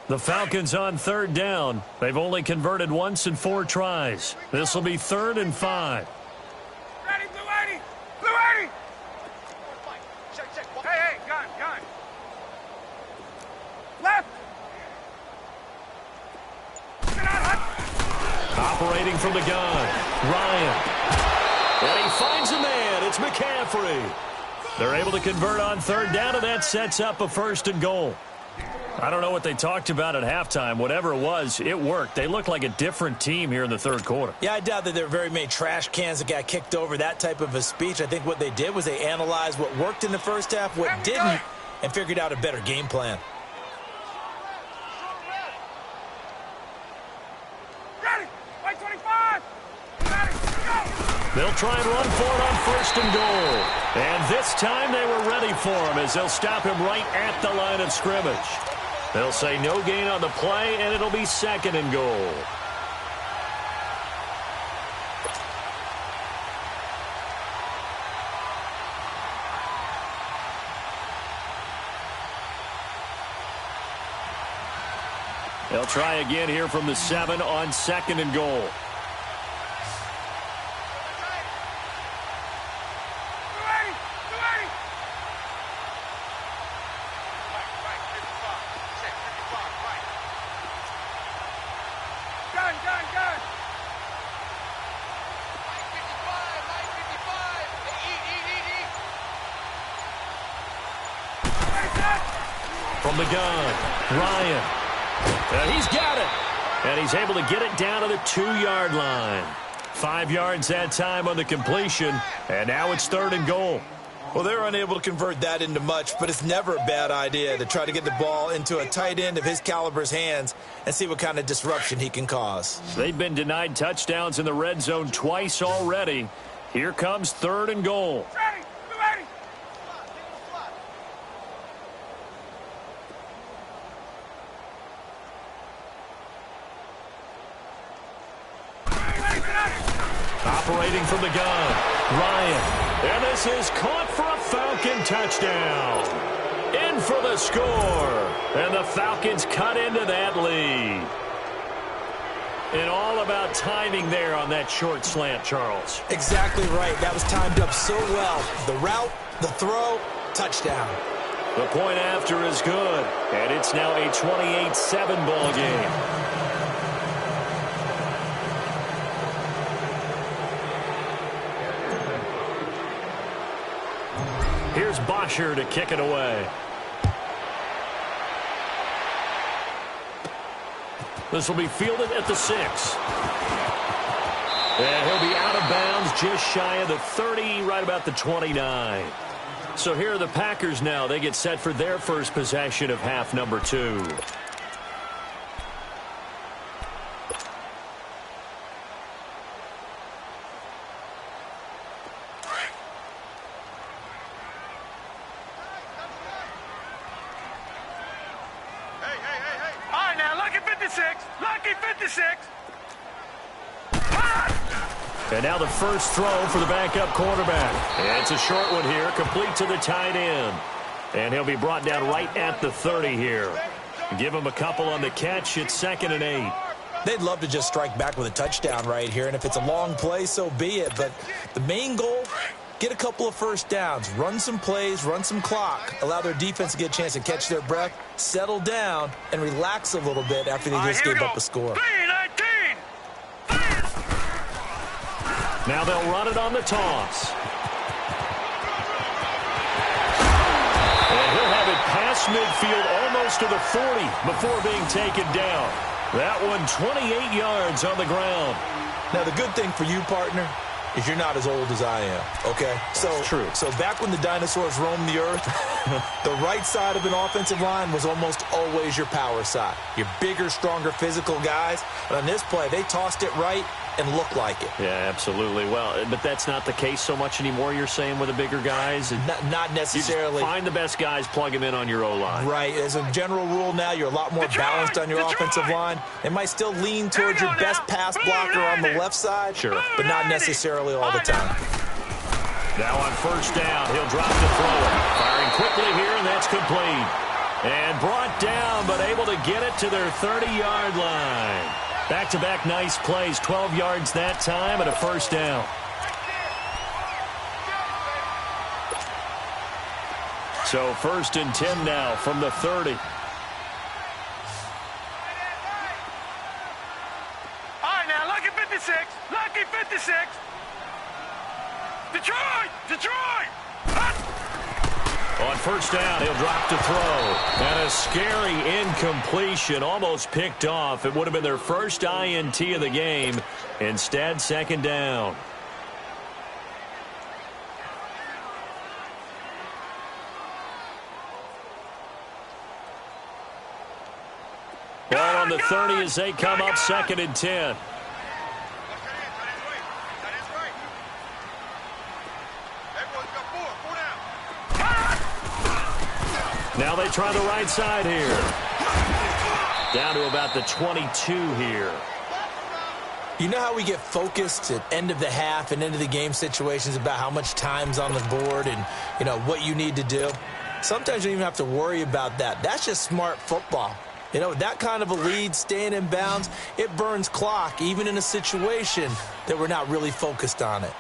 The Falcons on third down. They've only converted once in 4 tries. This will be 3rd and 5. Ready, Blue 80! Blue 80! Hey, gun. Left! Operating from the gun, Ryan. And he finds a man. It's McCaffrey. They're able to convert on third down, and that sets up a 1st and goal. I don't know what they talked about at halftime. Whatever it was, it worked. They looked like a different team here in the third quarter. Yeah, I doubt that there were very many trash cans that got kicked over, that type of a speech. I think what they did was they analyzed what worked in the first half, what didn't, and figured out a better game plan. They'll try and run for it on 1st and goal. And this time they were ready for him as they'll stop him right at the line of scrimmage. They'll say no gain on the play, and it'll be 2nd and goal. They'll try again here from the 7 on 2nd and goal. From the gun, Ryan. He's got it. And he's able to get it down to the 2-yard line. 5 yards that time on the completion. And now it's 3rd and goal. Well, they're unable to convert that into much, but it's never a bad idea to try to get the ball into a tight end of his caliber's hands and see what kind of disruption he can cause. They've been denied touchdowns in the red zone twice already. Here comes 3rd and goal. Operating from the gun, Ryan. And this is caught for a Falcon touchdown. In for the score. And the Falcons cut into that lead. And all about timing there on that short slant, Charles. Exactly right. That was timed up so well. The route, the throw, touchdown. The point after is good. And it's now a 28-7 ball game. Here's Bosher to kick it away. This will be fielded at the 6. And he'll be out of bounds just shy of the 30, right about the 29. So here are the Packers now. They get set for their first possession of half number 2. And now the first throw for the backup quarterback. It's a short one here, complete to the tight end. And he'll be brought down right at the 30 here. Give him a couple on the catch. It's 2nd and 8. They'd love to just strike back with a touchdown right here, and if it's a long play, so be it. But the main goal, get a couple of first downs, run some plays, run some clock, allow their defense to get a chance to catch their breath, settle down, and relax a little bit after they just gave up a score. Now they'll run it on the toss. And he'll have it past midfield almost to the 40 before being taken down. That one 28 yards on the ground. Now the good thing for you, partner, is you're not as old as I am, okay? So true. So back when the dinosaurs roamed the earth, the right side of an offensive line was almost always your power side. Your bigger, stronger, physical guys. But on this play, they tossed it right and looked like it. Yeah, absolutely. Well, but that's not the case so much anymore, you're saying, with the bigger guys? Not necessarily. You just find the best guys, plug them in on your O-line. Right. As a general rule now, you're a lot more balanced on your offensive line. It might still lean towards your best pass blocker on the left side, sure, but not necessarily all the time. Now on first down, he'll drop to throw it. Firing quickly here, and that's complete. And brought down, but able to get it to their 30-yard line. Back-to-back nice plays, 12 yards that time, and a first down. So 1st and 10 now from the 30. All right, now, lucky 56. Lucky 56. Detroit! Detroit! On first down, he'll drop to throw. And a scary incompletion, almost picked off. It would have been their first INT of the game. Instead, 2nd down. Ball on the 30 as they come up 2nd and 10. they try the right side here. Down to about the 22 here. You know how we get focused at end of the half and into the game situations about how much time's on the board and, you know, what you need to do? Sometimes you don't even have to worry about that. That's just smart football. You know, that kind of a lead, staying in bounds, it burns clock, even in a situation that we're not really focused on it.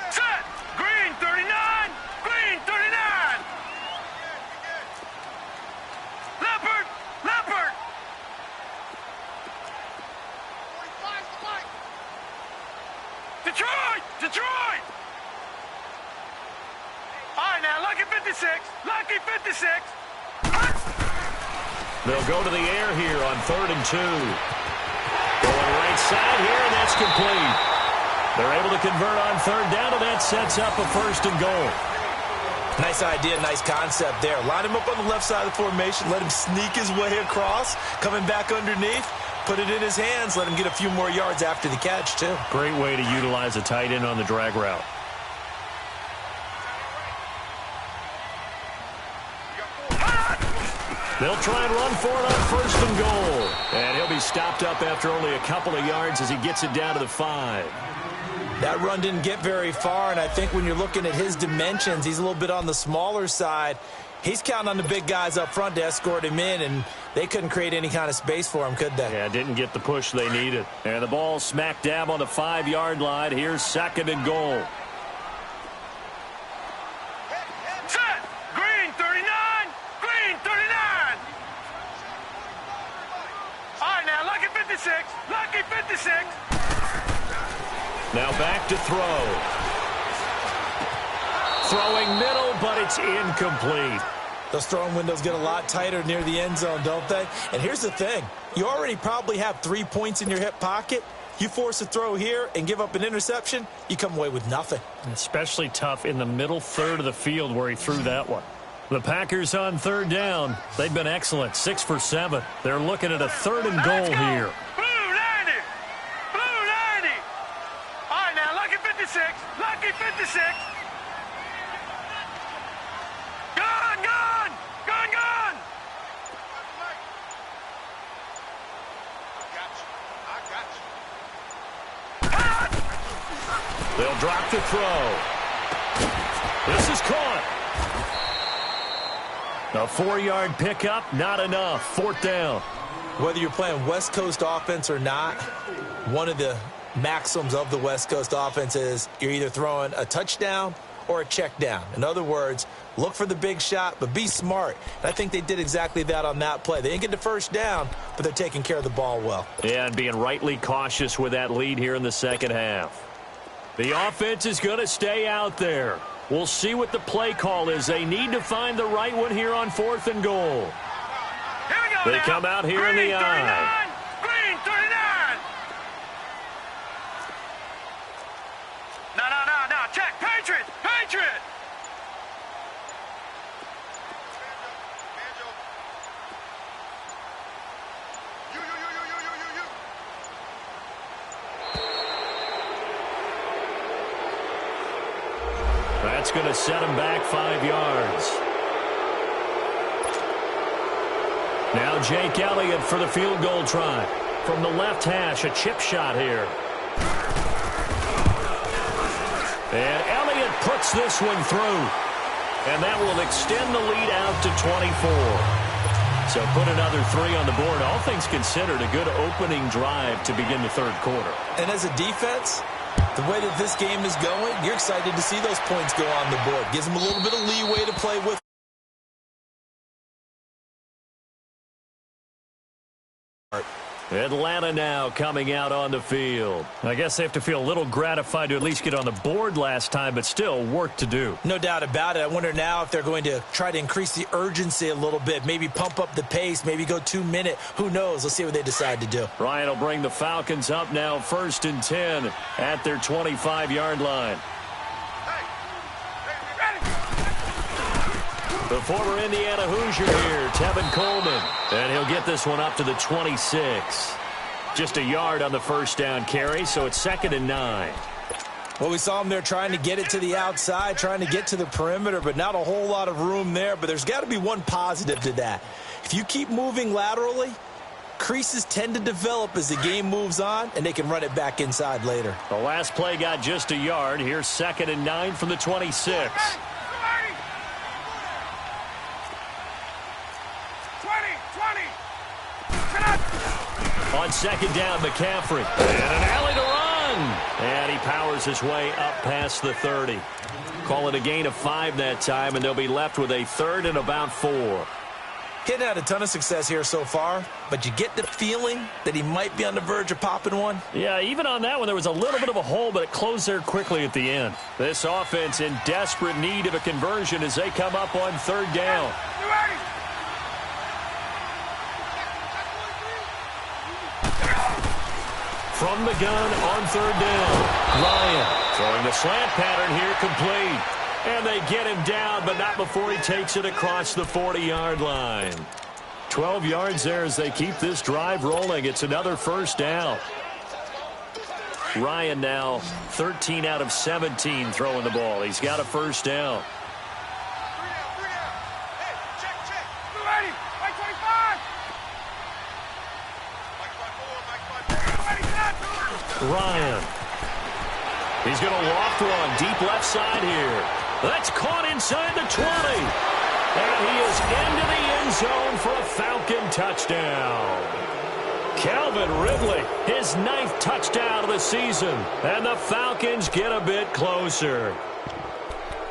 Set! Green 39! Green 39! Leopard! Leopard! 45's the mic! Detroit! Detroit! All right, now, Lucky 56. Lucky 56. They'll go to the air here on 3rd and 2. Going right side here, and that's complete. They're able to convert on 3rd down, and that sets up a 1st and goal. Nice idea, nice concept there. Line him up on the left side of the formation, let him sneak his way across, coming back underneath, put it in his hands, let him get a few more yards after the catch, too. Great way to utilize a tight end on the drag route. They'll try and run for it on 1st and goal. And he'll be stopped up after only a couple of yards as he gets it down to the 5. That run didn't get very far, and I think when you're looking at his dimensions, he's a little bit on the smaller side. He's counting on the big guys up front to escort him in, and they couldn't create any kind of space for him, could they? Yeah, didn't get the push they needed. And the ball smack dab on the 5-yard line. Here's 2nd and goal. Set! Green 39! Green 39! All right, now, Lucky 56. Lucky 56. Now back to throw. Throwing middle, but it's incomplete. Those throwing windows get a lot tighter near the end zone, don't they? And here's the thing. You already probably have 3 points in your hip pocket. You force a throw here and give up an interception, you come away with nothing. Especially tough in the middle third of the field where he threw that one. The Packers on 3rd down. They've been excellent, 6 for 7. They're looking at a 3rd and goal here. Blue 90! Blue 90! All right, now, Lucky 56. Lucky 56. Gun, gun! Gun, gun! I got you. They'll drop the throw. This is caught. A 4-yard pickup, not enough. 4th down. Whether you're playing West Coast offense or not, one of the maxims of the West Coast offense is you're either throwing a touchdown or a check down. In other words, look for the big shot, but be smart. And I think they did exactly that on that play. They didn't get the 1st down, but they're taking care of the ball well. Yeah, and being rightly cautious with that lead here in the 2nd half. The offense is going to stay out there. We'll see what the play call is. They need to find the right one here on 4th and goal. Here we go. They now. come out here in the eye. Green 39! No. Check. Patriot! Patriot! You. That's going to set him back 5 yards. Now Jake Elliott for the field goal try. From the left hash, a chip shot here. And Elliott puts this one through. And that will extend the lead out to 24. So put another 3 on the board. All things considered, a good opening drive to begin the 3rd quarter. And as a defense, the way that this game is going, you're excited to see those points go on the board. Gives them a little bit of leeway to play with. Atlanta now coming out on the field. I guess they have to feel a little gratified to at least get on the board last time, but still work to do. No doubt about it. I wonder now if they're going to try to increase the urgency a little bit, maybe pump up the pace, maybe go 2-minute. Who knows? Let's see what they decide to do. Ryan will bring the Falcons up now 1st and 10 at their 25-yard line. The former Indiana Hoosier here, Tevin Coleman. And he'll get this one up to the 26. Just a yard on the 1st down carry, so it's 2nd and 9. Well, we saw him there trying to get it to the outside, trying to get to the perimeter, but not a whole lot of room there. But there's got to be one positive to that. If you keep moving laterally, creases tend to develop as the game moves on, and they can run it back inside later. The last play got just a yard. Here's 2nd and 9 from the 26. 20. On 2nd down, McCaffrey. And an alley to run. And he powers his way up past the 30. Call it a gain of 5 that time, and they'll be left with a 3rd and about 4. Kid had a ton of success here so far, but you get the feeling that he might be on the verge of popping one. Yeah, even on that one, there was a little bit of a hole, but it closed there quickly at the end. This offense in desperate need of a conversion as they come up on 3rd down. From the gun on 3rd down, Ryan throwing the slant pattern here complete. And they get him down, but not before he takes it across the 40-yard line. 12 yards there as they keep this drive rolling. It's another 1st down. Ryan now 13 out of 17 throwing the ball. He's got a 1st down. Ryan. He's going to loft one deep left side here. That's caught inside the 20. And he is into the end zone for a Falcon touchdown. Calvin Ridley, his 9th touchdown of the season. And the Falcons get a bit closer.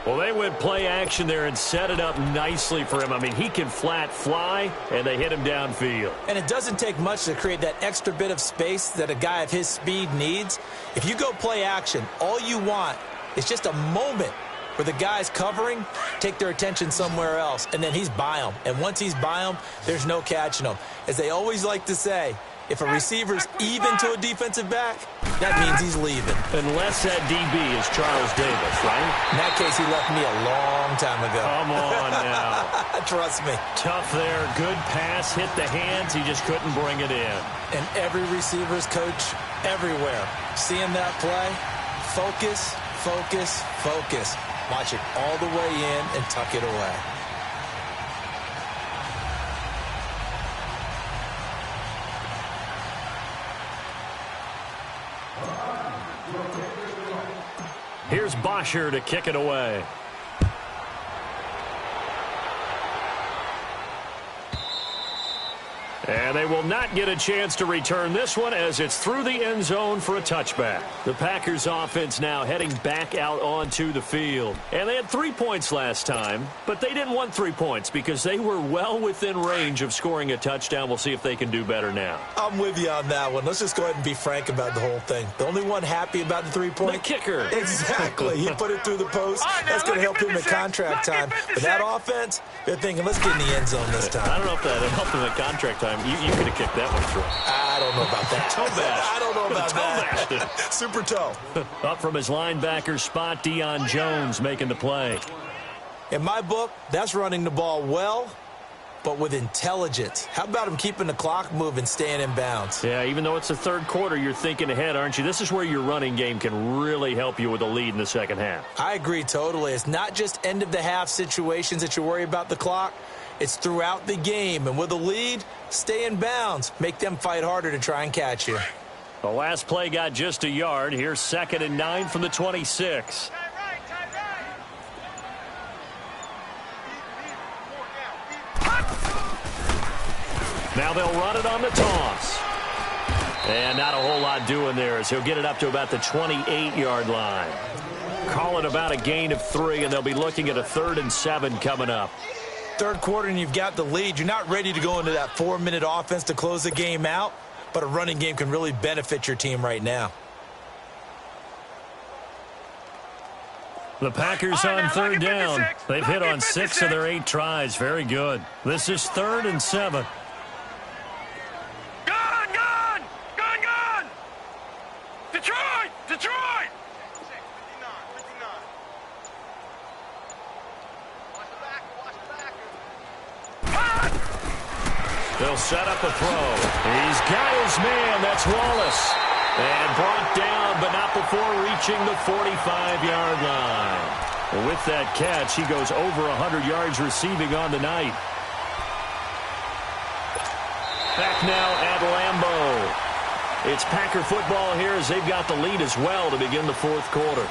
Well, they went play action there and set it up nicely for him. I mean, he can flat fly, and they hit him downfield. And it doesn't take much to create that extra bit of space that a guy of his speed needs. If you go play action, all you want is just a moment where the guys covering take their attention somewhere else, and then he's by them. And once he's by them, there's no catching them. As they always like to say, if a receiver's even to a defensive back, that means he's leaving. Unless that DB is Charles Davis, right? In that case, he left me a long time ago. Come on now. Trust me. Tough there. Good pass. Hit the hands. He just couldn't bring it in. And every receiver's coach everywhere, seeing that play, focus, focus, focus. Watch it all the way in and tuck it away. Here's Bosher to kick it away. And they will not get a chance to return this one as it's through the end zone for a touchback. The Packers offense now heading back out onto the field. And they had 3 points last time, but they didn't want 3 points because they were well within range of scoring a touchdown. We'll see if they can do better now. I'm with you on that one. Let's just go ahead and be frank about the whole thing. The only one happy about the 3-point? The kicker. Exactly. He put it through the post. That's going to help him in contract time. But that offense, they're thinking, let's get in the end zone this time. I don't know if that helped him in contract time. You could have kicked that one through. I don't know about that. Toe bash. I don't know about that. Super toe. Up from his linebacker spot, Deion Jones making the play. In my book, that's running the ball well, but with intelligence. How about him keeping the clock moving, staying in bounds? Yeah, even though it's the 3rd quarter, you're thinking ahead, aren't you? This is where your running game can really help you with a lead in the second half. I agree totally. It's not just end-of-the-half situations that you worry about the clock. It's throughout the game. And with a lead, stay in bounds. Make them fight harder to try and catch you. The last play got just a yard. Here's 2nd and 9 from the 26. Now they'll run it on the toss. And not a whole lot doing there as he'll get it up to about the 28-yard line. Call it about a gain of 3, and they'll be looking at a 3rd and 7 coming up. 3rd quarter and you've got the lead. You're not ready to go into that 4-minute offense to close the game out, but a running game can really benefit your team right now. The Packers on 3rd down. They've hit on 6 of their 8 tries. Very good. This is 3rd and 7. Gone! Detroit! They'll set up a throw. He's got his man. That's Wallace. And brought down, but not before reaching the 45-yard line. And with that catch, he goes over 100 yards receiving on the night. Back now at Lambeau. It's Packer football here as they've got the lead as well to begin the fourth quarter.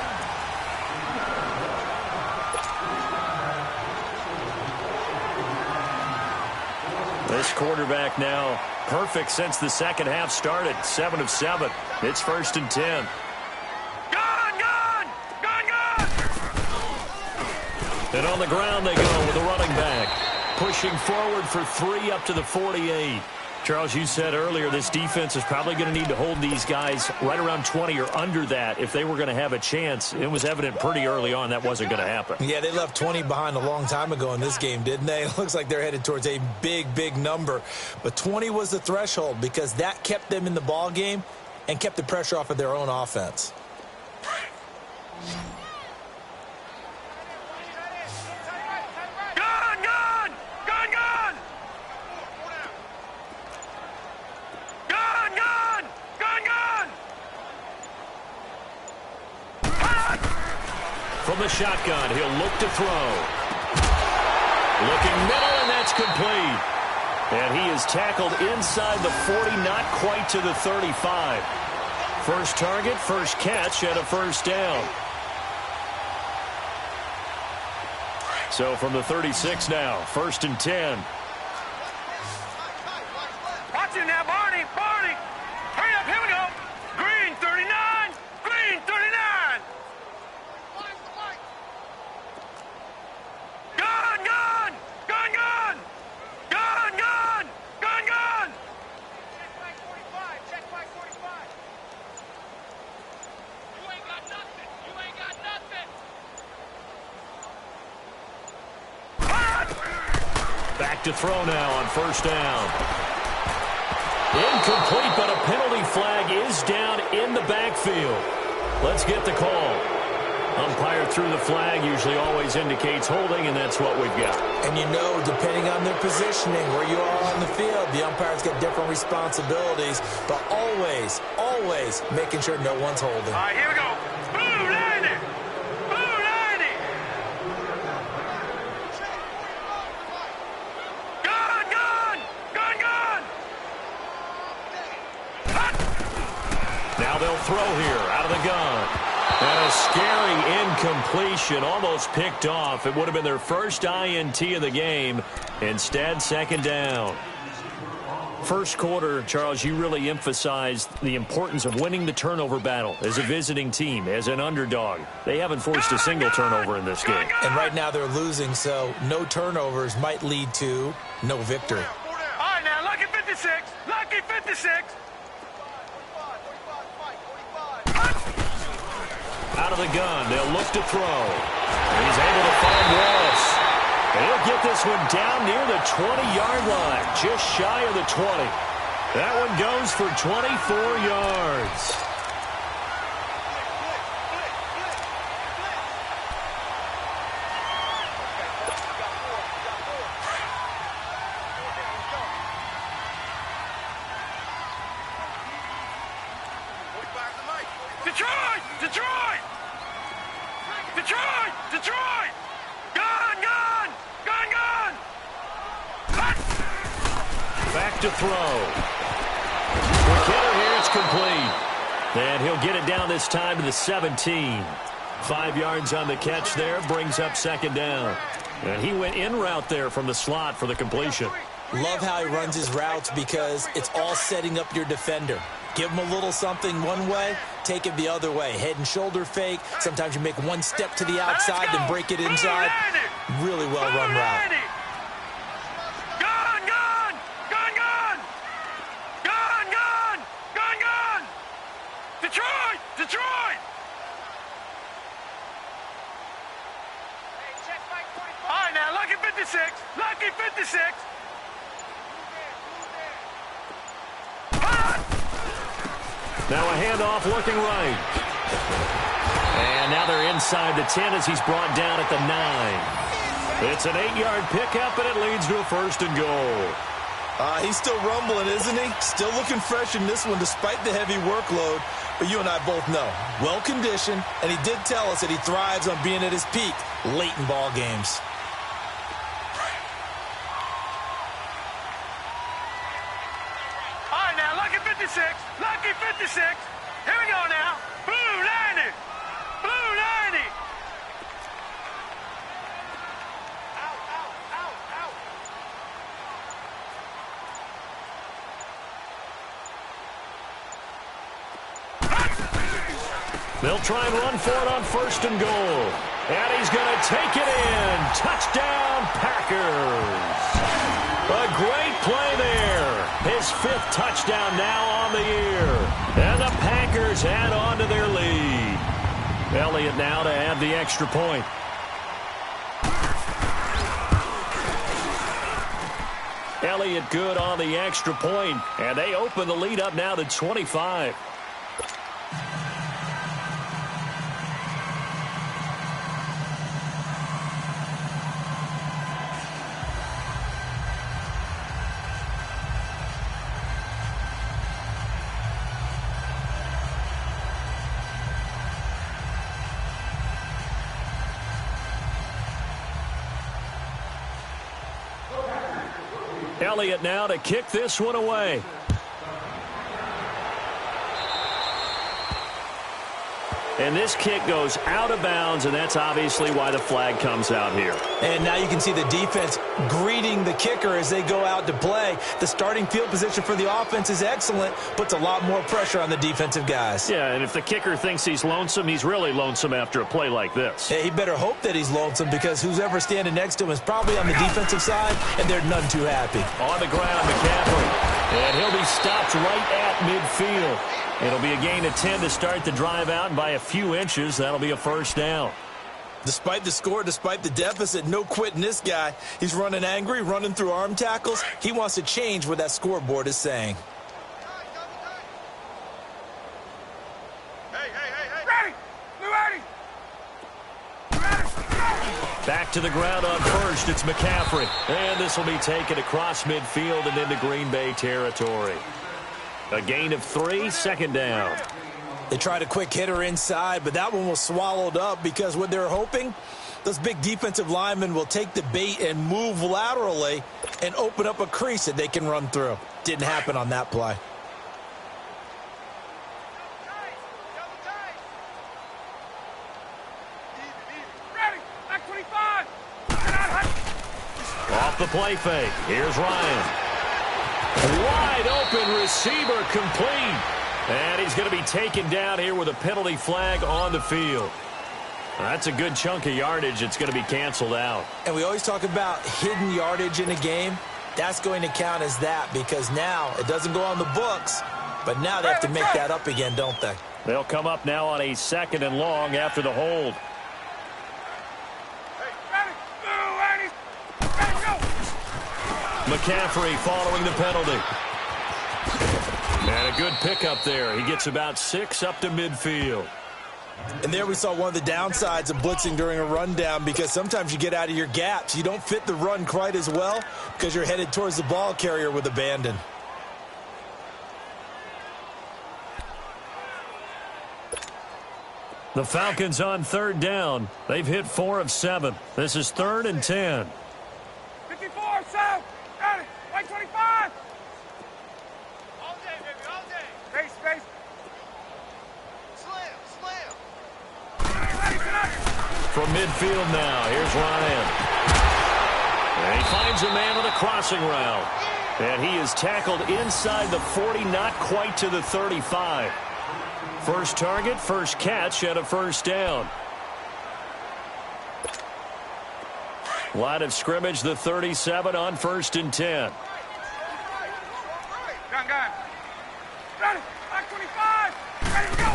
This quarterback now perfect since the second half started. 7 of 7. It's 1st and 10. And on the ground they go with the running back. Pushing forward for 3 up to the 48. Charles, you said earlier this defense is probably going to need to hold these guys right around 20 or under that if they were going to have a chance. It was evident pretty early on that wasn't going to happen. Yeah, they left 20 behind a long time ago in this game, didn't they? It looks like they're headed towards a big, big number. But 20 was the threshold because that kept them in the ball game and kept the pressure off of their own offense. From the shotgun, he'll look to throw. Looking middle, and that's complete. And he is tackled inside the 40, not quite to the 35. First target, first catch, and a first down. So from the 36 now, 1st and 10. Watch it now, Barney. Barney. Hurry up, here we go. Green 39. Green 39. Gun, gun. Gun, gun. Gun, gun. Gun, gun. Check back 45. Check back 45. You ain't got nothing. You ain't got nothing. Back to throw now on first down. Incomplete, but a penalty flag is down in the backfield. Let's get the call. Umpire threw the flag, usually always indicates holding, and that's what we've got. And you know, depending on their positioning, where you are on the field, the umpire's got different responsibilities, but always, always making sure no one's holding. All right, here we go. Blue 90. Blue 90. Gun, gun. Gun, gun. Now they'll throw here out of the gun. And a scary incompletion, almost picked off. It would have been their first INT of the game. Instead, second down. First quarter, Charles, you really emphasized the importance of winning the turnover battle as a visiting team, as an underdog. They haven't forced a single turnover in this game. And right now they're losing, so no turnovers might lead to no victory. All right, now, lucky 56. Lucky 56. Out of the gun, they'll look to throw. And he's able to find Wallace. And he'll get this one down near the 20-yard line, just shy of the 20. That one goes for 24 yards. Detroit! Detroit! Detroit! Detroit! Gun! Gun! Gun! Gun! Back to throw. Quick hitter here, it's complete. And he'll get it down this time to the 17. 5 yards on the catch there, brings up second down. And he went in route there from the slot for the completion. Love how he runs his routes because it's all setting up your defender. Give him a little something one way, take it the other way. Head and shoulder fake. Sometimes you make one step to the outside, then break it inside. Really well-run route. Gun! Gun! Gun! Gun! Gun! Gun! Gun! Gun! Detroit! Detroit! All right, now, lucky 56. Lucky 56. Now a handoff looking right. And now they're inside the 10 as he's brought down at the 9. It's an 8-yard pickup, and it leads to a 1st and goal. He's still rumbling, isn't he? Still looking fresh in this one despite the heavy workload. But you and I both know, well-conditioned, and he did tell us that he thrives on being at his peak late in ball games. All right, now, lucky 56. Lucky 56. Here we go now. Blue 90. Blue 90. Out, out, out, out. They'll try and run for it on 1st and goal. And he's going to take it in. Touchdown, Packers. A great play there. His 5th touchdown now on the year. And the Packers add on to their lead. Elliott now to add the extra point. Elliott good on the extra point, and they open the lead up now to 25. Elliott now to kick this one away. And this kick goes out of bounds, and that's obviously why the flag comes out here. And now you can see the defense greeting the kicker as they go out to play. The starting field position for the offense is excellent, puts a lot more pressure on the defensive guys. Yeah, and if the kicker thinks he's lonesome, he's really lonesome after a play like this. Yeah, he better hope that he's lonesome because who's ever standing next to him is probably on the defensive side, and they're none too happy. On the ground, McCaffrey. And he'll be stopped right at midfield. It'll be a gain of 10 to start the drive out, and by a few inches, that'll be a 1st down. Despite the score, despite the deficit, no quitting this guy. He's running angry, running through arm tackles. He wants to change what that scoreboard is saying. Hey, hey, hey, hey. Ready. New ready. Back to the ground on 1st. It's McCaffrey. And this will be taken across midfield and into Green Bay territory. A gain of 3, 2nd down. They tried a quick hitter inside, but that one was swallowed up because what they're hoping, those big defensive linemen will take the bait and move laterally and open up a crease that they can run through. Didn't happen on that play. Ready. Back 25. Off the play fake. Here's Ryan. Wide open receiver complete. And he's going to be taken down here with a penalty flag on the field. That's a good chunk of yardage. It's going to be canceled out. And we always talk about hidden yardage in a game. That's going to count as that because now it doesn't go on the books, but now they have to make that up again, don't they? They'll come up now on a 2nd and long after the hold. McCaffrey following the penalty. And a good pickup there. He gets about 6 up to midfield. And there we saw one of the downsides of blitzing during a rundown because sometimes you get out of your gaps. You don't fit the run quite as well because you're headed towards the ball carrier with abandon. The Falcons on 3rd down. They've hit 4 of 7. This is 3rd and 10. 54, south. Got it. White 25. All day, baby, all day. Space, space. Slam, slam. From midfield now, here's Ryan. And he finds a man on a crossing route. And he is tackled inside the 40, not quite to the 35. First target, first catch, and a 1st down. Line of scrimmage, the 37 on 1st and 10. Gun. Ready. Back 25. Ready to go.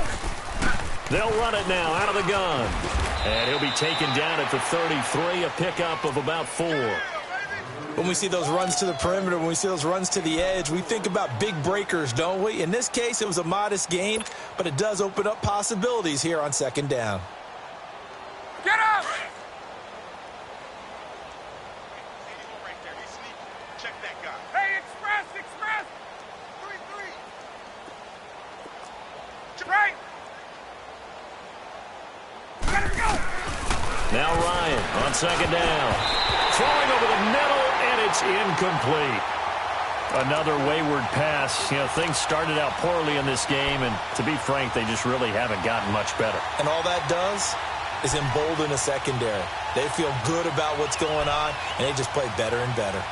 They'll run it now out of the gun. And he'll be taken down at the 33, a pickup of about 4. When we see those runs to the perimeter, when we see those runs to the edge, we think about big breakers, don't we? In this case, it was a modest gain, but it does open up possibilities here on 2nd down. Get up! Hey, express! Right. Now Ryan on second down. Throwing over the middle, and it's incomplete. Another wayward pass. You know, things started out poorly in this game, and to be frank, they just really haven't gotten much better. And all that does is embolden the secondary. They feel good about what's going on, and they just play better and better.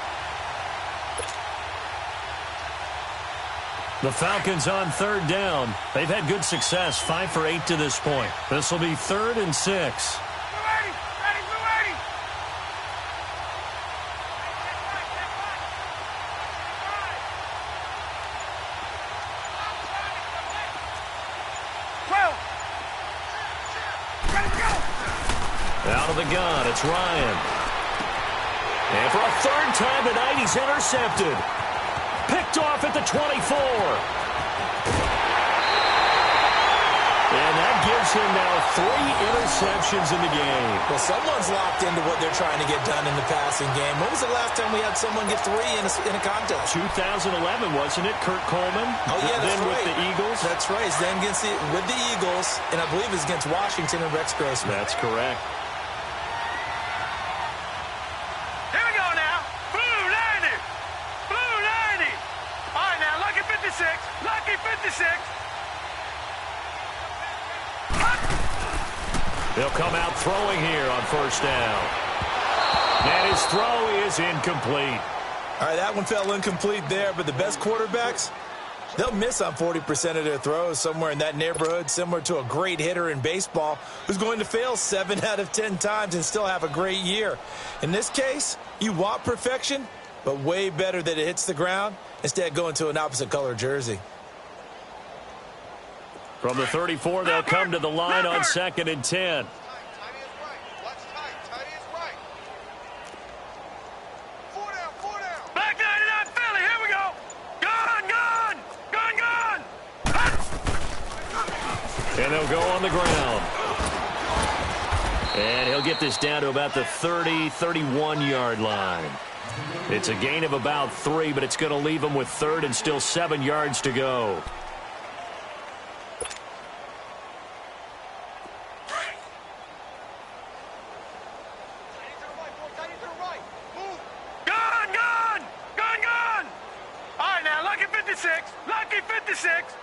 The Falcons on third down. They've had good success, 5 for 8 to this point. This will be 3rd and 6. Out of the gun, it's Ryan. And for a 3rd time tonight, he's intercepted. Picked off at the 24. And that gives him now 3 interceptions in the game. Well, someone's locked into what they're trying to get done in the passing game. When was the last time we had someone get 3 in a contest? 2011, wasn't it? Kurt Coleman? Oh, yeah, that's then right. with the Eagles? That's right. It's then with the Eagles, and I believe it's against Washington and Rex Grossman. That's correct. Here we go now. Blue 90. Blue 90. All right, now, lucky 56. Lucky 56. They'll come out throwing here on 1st down. And his throw is incomplete. All right, that one fell incomplete there, but the best quarterbacks, they'll miss on 40% of their throws, somewhere in that neighborhood, similar to a great hitter in baseball who's going to fail 7 out of 10 times and still have a great year. In this case, you want perfection, but way better that it hits the ground instead of going to an opposite color jersey. From the 34, they'll come to the line on 2nd and 10. Back 99 Philly. Here we go. Gun, gun. Gun, gun. And they'll go on the ground. And he'll get this down to about the 30, 31-yard line. It's a gain of about 3, but it's going to leave him with 3rd and still 7 yards to go. Lucky 56.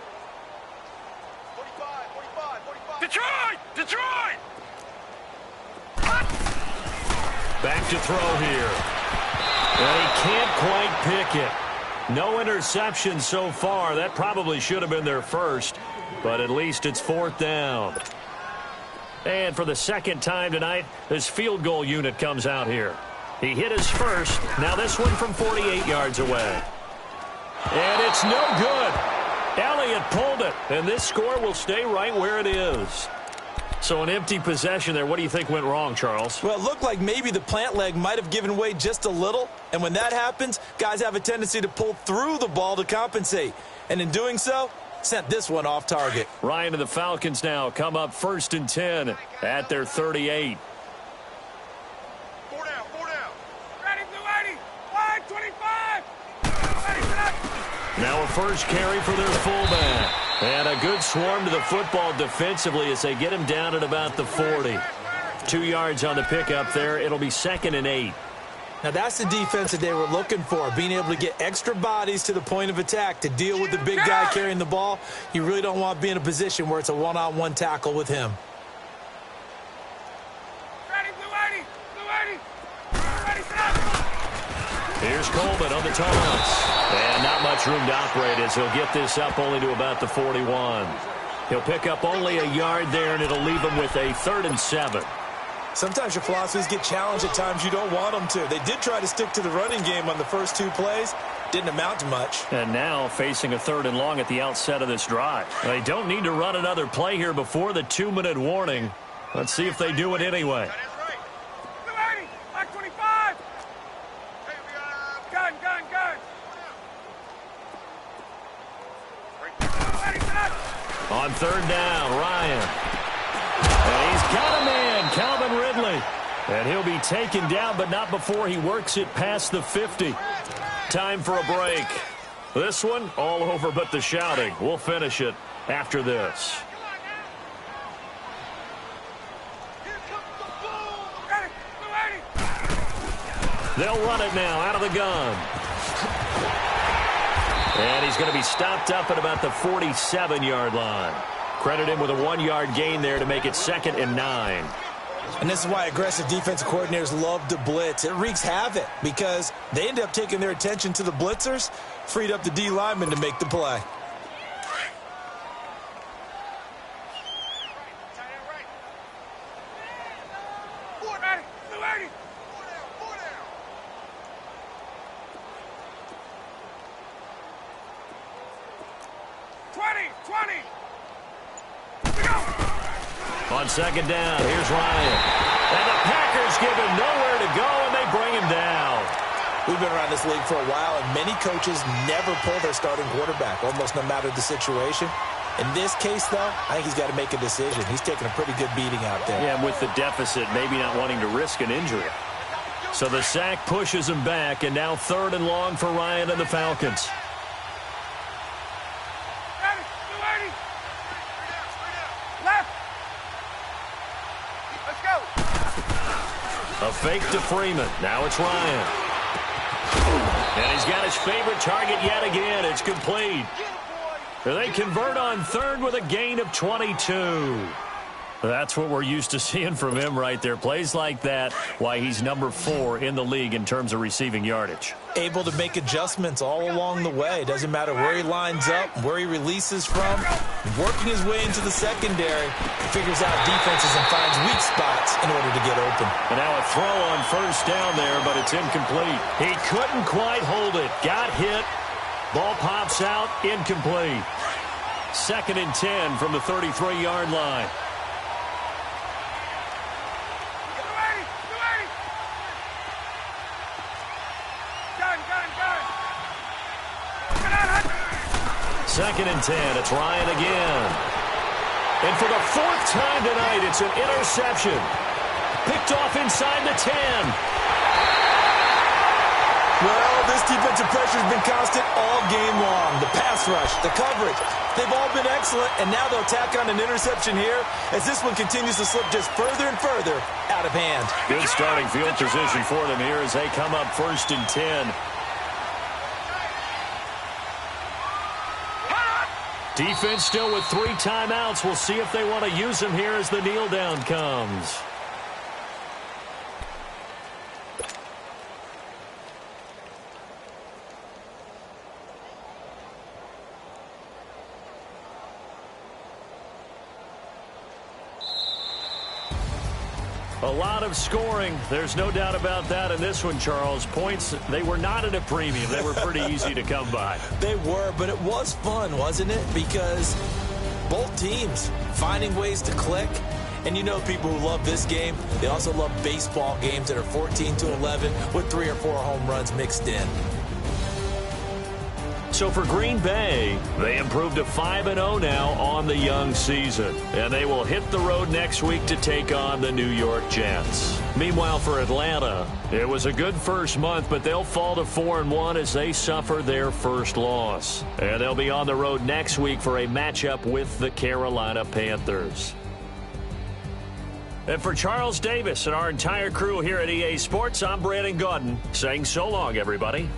45. Detroit. Back to throw here. And he can't quite pick it. No interception so far. That probably should have been their first, but at least it's 4th down. And for the 2nd time tonight, this field goal unit comes out here. He hit his first. Now this one from 48 yards away. And it's no good. Elliott pulled it, and this score will stay right where it is. So an empty possession there. What do you think went wrong, Charles? Well, it looked like maybe the plant leg might have given way just a little, and when that happens, guys have a tendency to pull through the ball to compensate. And in doing so, sent this one off target. Ryan and the Falcons now come up 1st and 10 at their 38. 4 down. Ready, blue 80. Wide 25. Now a first carry for their fullback. And a good swarm to the football defensively as they get him down at about the 40. 2 yards on the pickup there. It'll be 2nd and 8. Now that's the defense that they were looking for, being able to get extra bodies to the point of attack to deal with the big guy carrying the ball. You really don't want to be in a position where it's a one-on-one tackle with him. Ready, blue 80. Ready, set. Here's Coleman on the toss. And not much room to operate as he'll get this up only to about the 41. He'll pick up only a yard there, and it'll leave him with a 3rd and 7. Sometimes your philosophies get challenged at times you don't want them to. They did try to stick to the running game on the first 2 plays. Didn't amount to much. And now facing a 3rd and long at the outset of this drive. They don't need to run another play here before the 2-minute warning. Let's see if they do it anyway. Blue 80. Like 25. Gun. On 3rd down, Ryan. And he's got a man, Calvin Ridley. And he'll be taken down, but not before he works it past the 50. Time for a break. This one, all over but the shouting. We'll finish it after this. They'll run it now out of the gun. And he's going to be stopped up at about the 47-yard line. Credit him with a 1-yard gain there to make it 2nd and 9. And this is why aggressive defensive coordinators love to blitz. It wreaks havoc because they end up taking their attention to the blitzers, freed up the D lineman to make the play. On 2nd down, here's Ryan. And the Packers give him nowhere to go, and they bring him down. We've been around this league for a while, and many coaches never pull their starting quarterback, almost no matter the situation. In this case, though, I think he's got to make a decision. He's taking a pretty good beating out there. Yeah, and with the deficit, maybe not wanting to risk an injury. So the sack pushes him back, and now 3rd and long for Ryan and the Falcons. A fake to Freeman. Now it's Ryan. And he's got his favorite target yet again. It's complete. They convert on 3rd with a gain of 22. That's what we're used to seeing from him right there. Plays like that, why he's number 4 in the league in terms of receiving yardage. Able to make adjustments all along the way. Doesn't matter where he lines up, where he releases from. Working his way into the secondary, figures out defenses and finds weak spots in order to get open. And now a throw on 1st down there, but it's incomplete. He couldn't quite hold it. Got hit. Ball pops out. Incomplete. 2nd and 10 from the 33-yard line. Second and 10. It's Ryan again. And for the 4th time tonight, it's an interception. Picked off inside the 10. Well, this defensive pressure has been constant all game long. The pass rush, the coverage, they've all been excellent, and now they'll tack on an interception here as this one continues to slip just further and further out of hand. Good starting field position for them here as they come up 1st and 10. Defense still with 3 timeouts. We'll see if they want to use them here as the kneel down comes. A lot of scoring. There's no doubt about that in this one, Charles. Points, they were not at a premium. They were pretty easy to come by. They were, but it was fun, wasn't it? Because both teams finding ways to click. And you know people who love this game, they also love baseball games that are 14-11 with 3 or 4 home runs mixed in. So for Green Bay, they improved to 5-0 now on the young season. And they will hit the road next week to take on the New York Jets. Meanwhile, for Atlanta, it was a good first month, but they'll fall to 4-1 as they suffer their first loss. And they'll be on the road next week for a matchup with the Carolina Panthers. And for Charles Davis and our entire crew here at EA Sports, I'm Brandon Gaudin saying so long, everybody.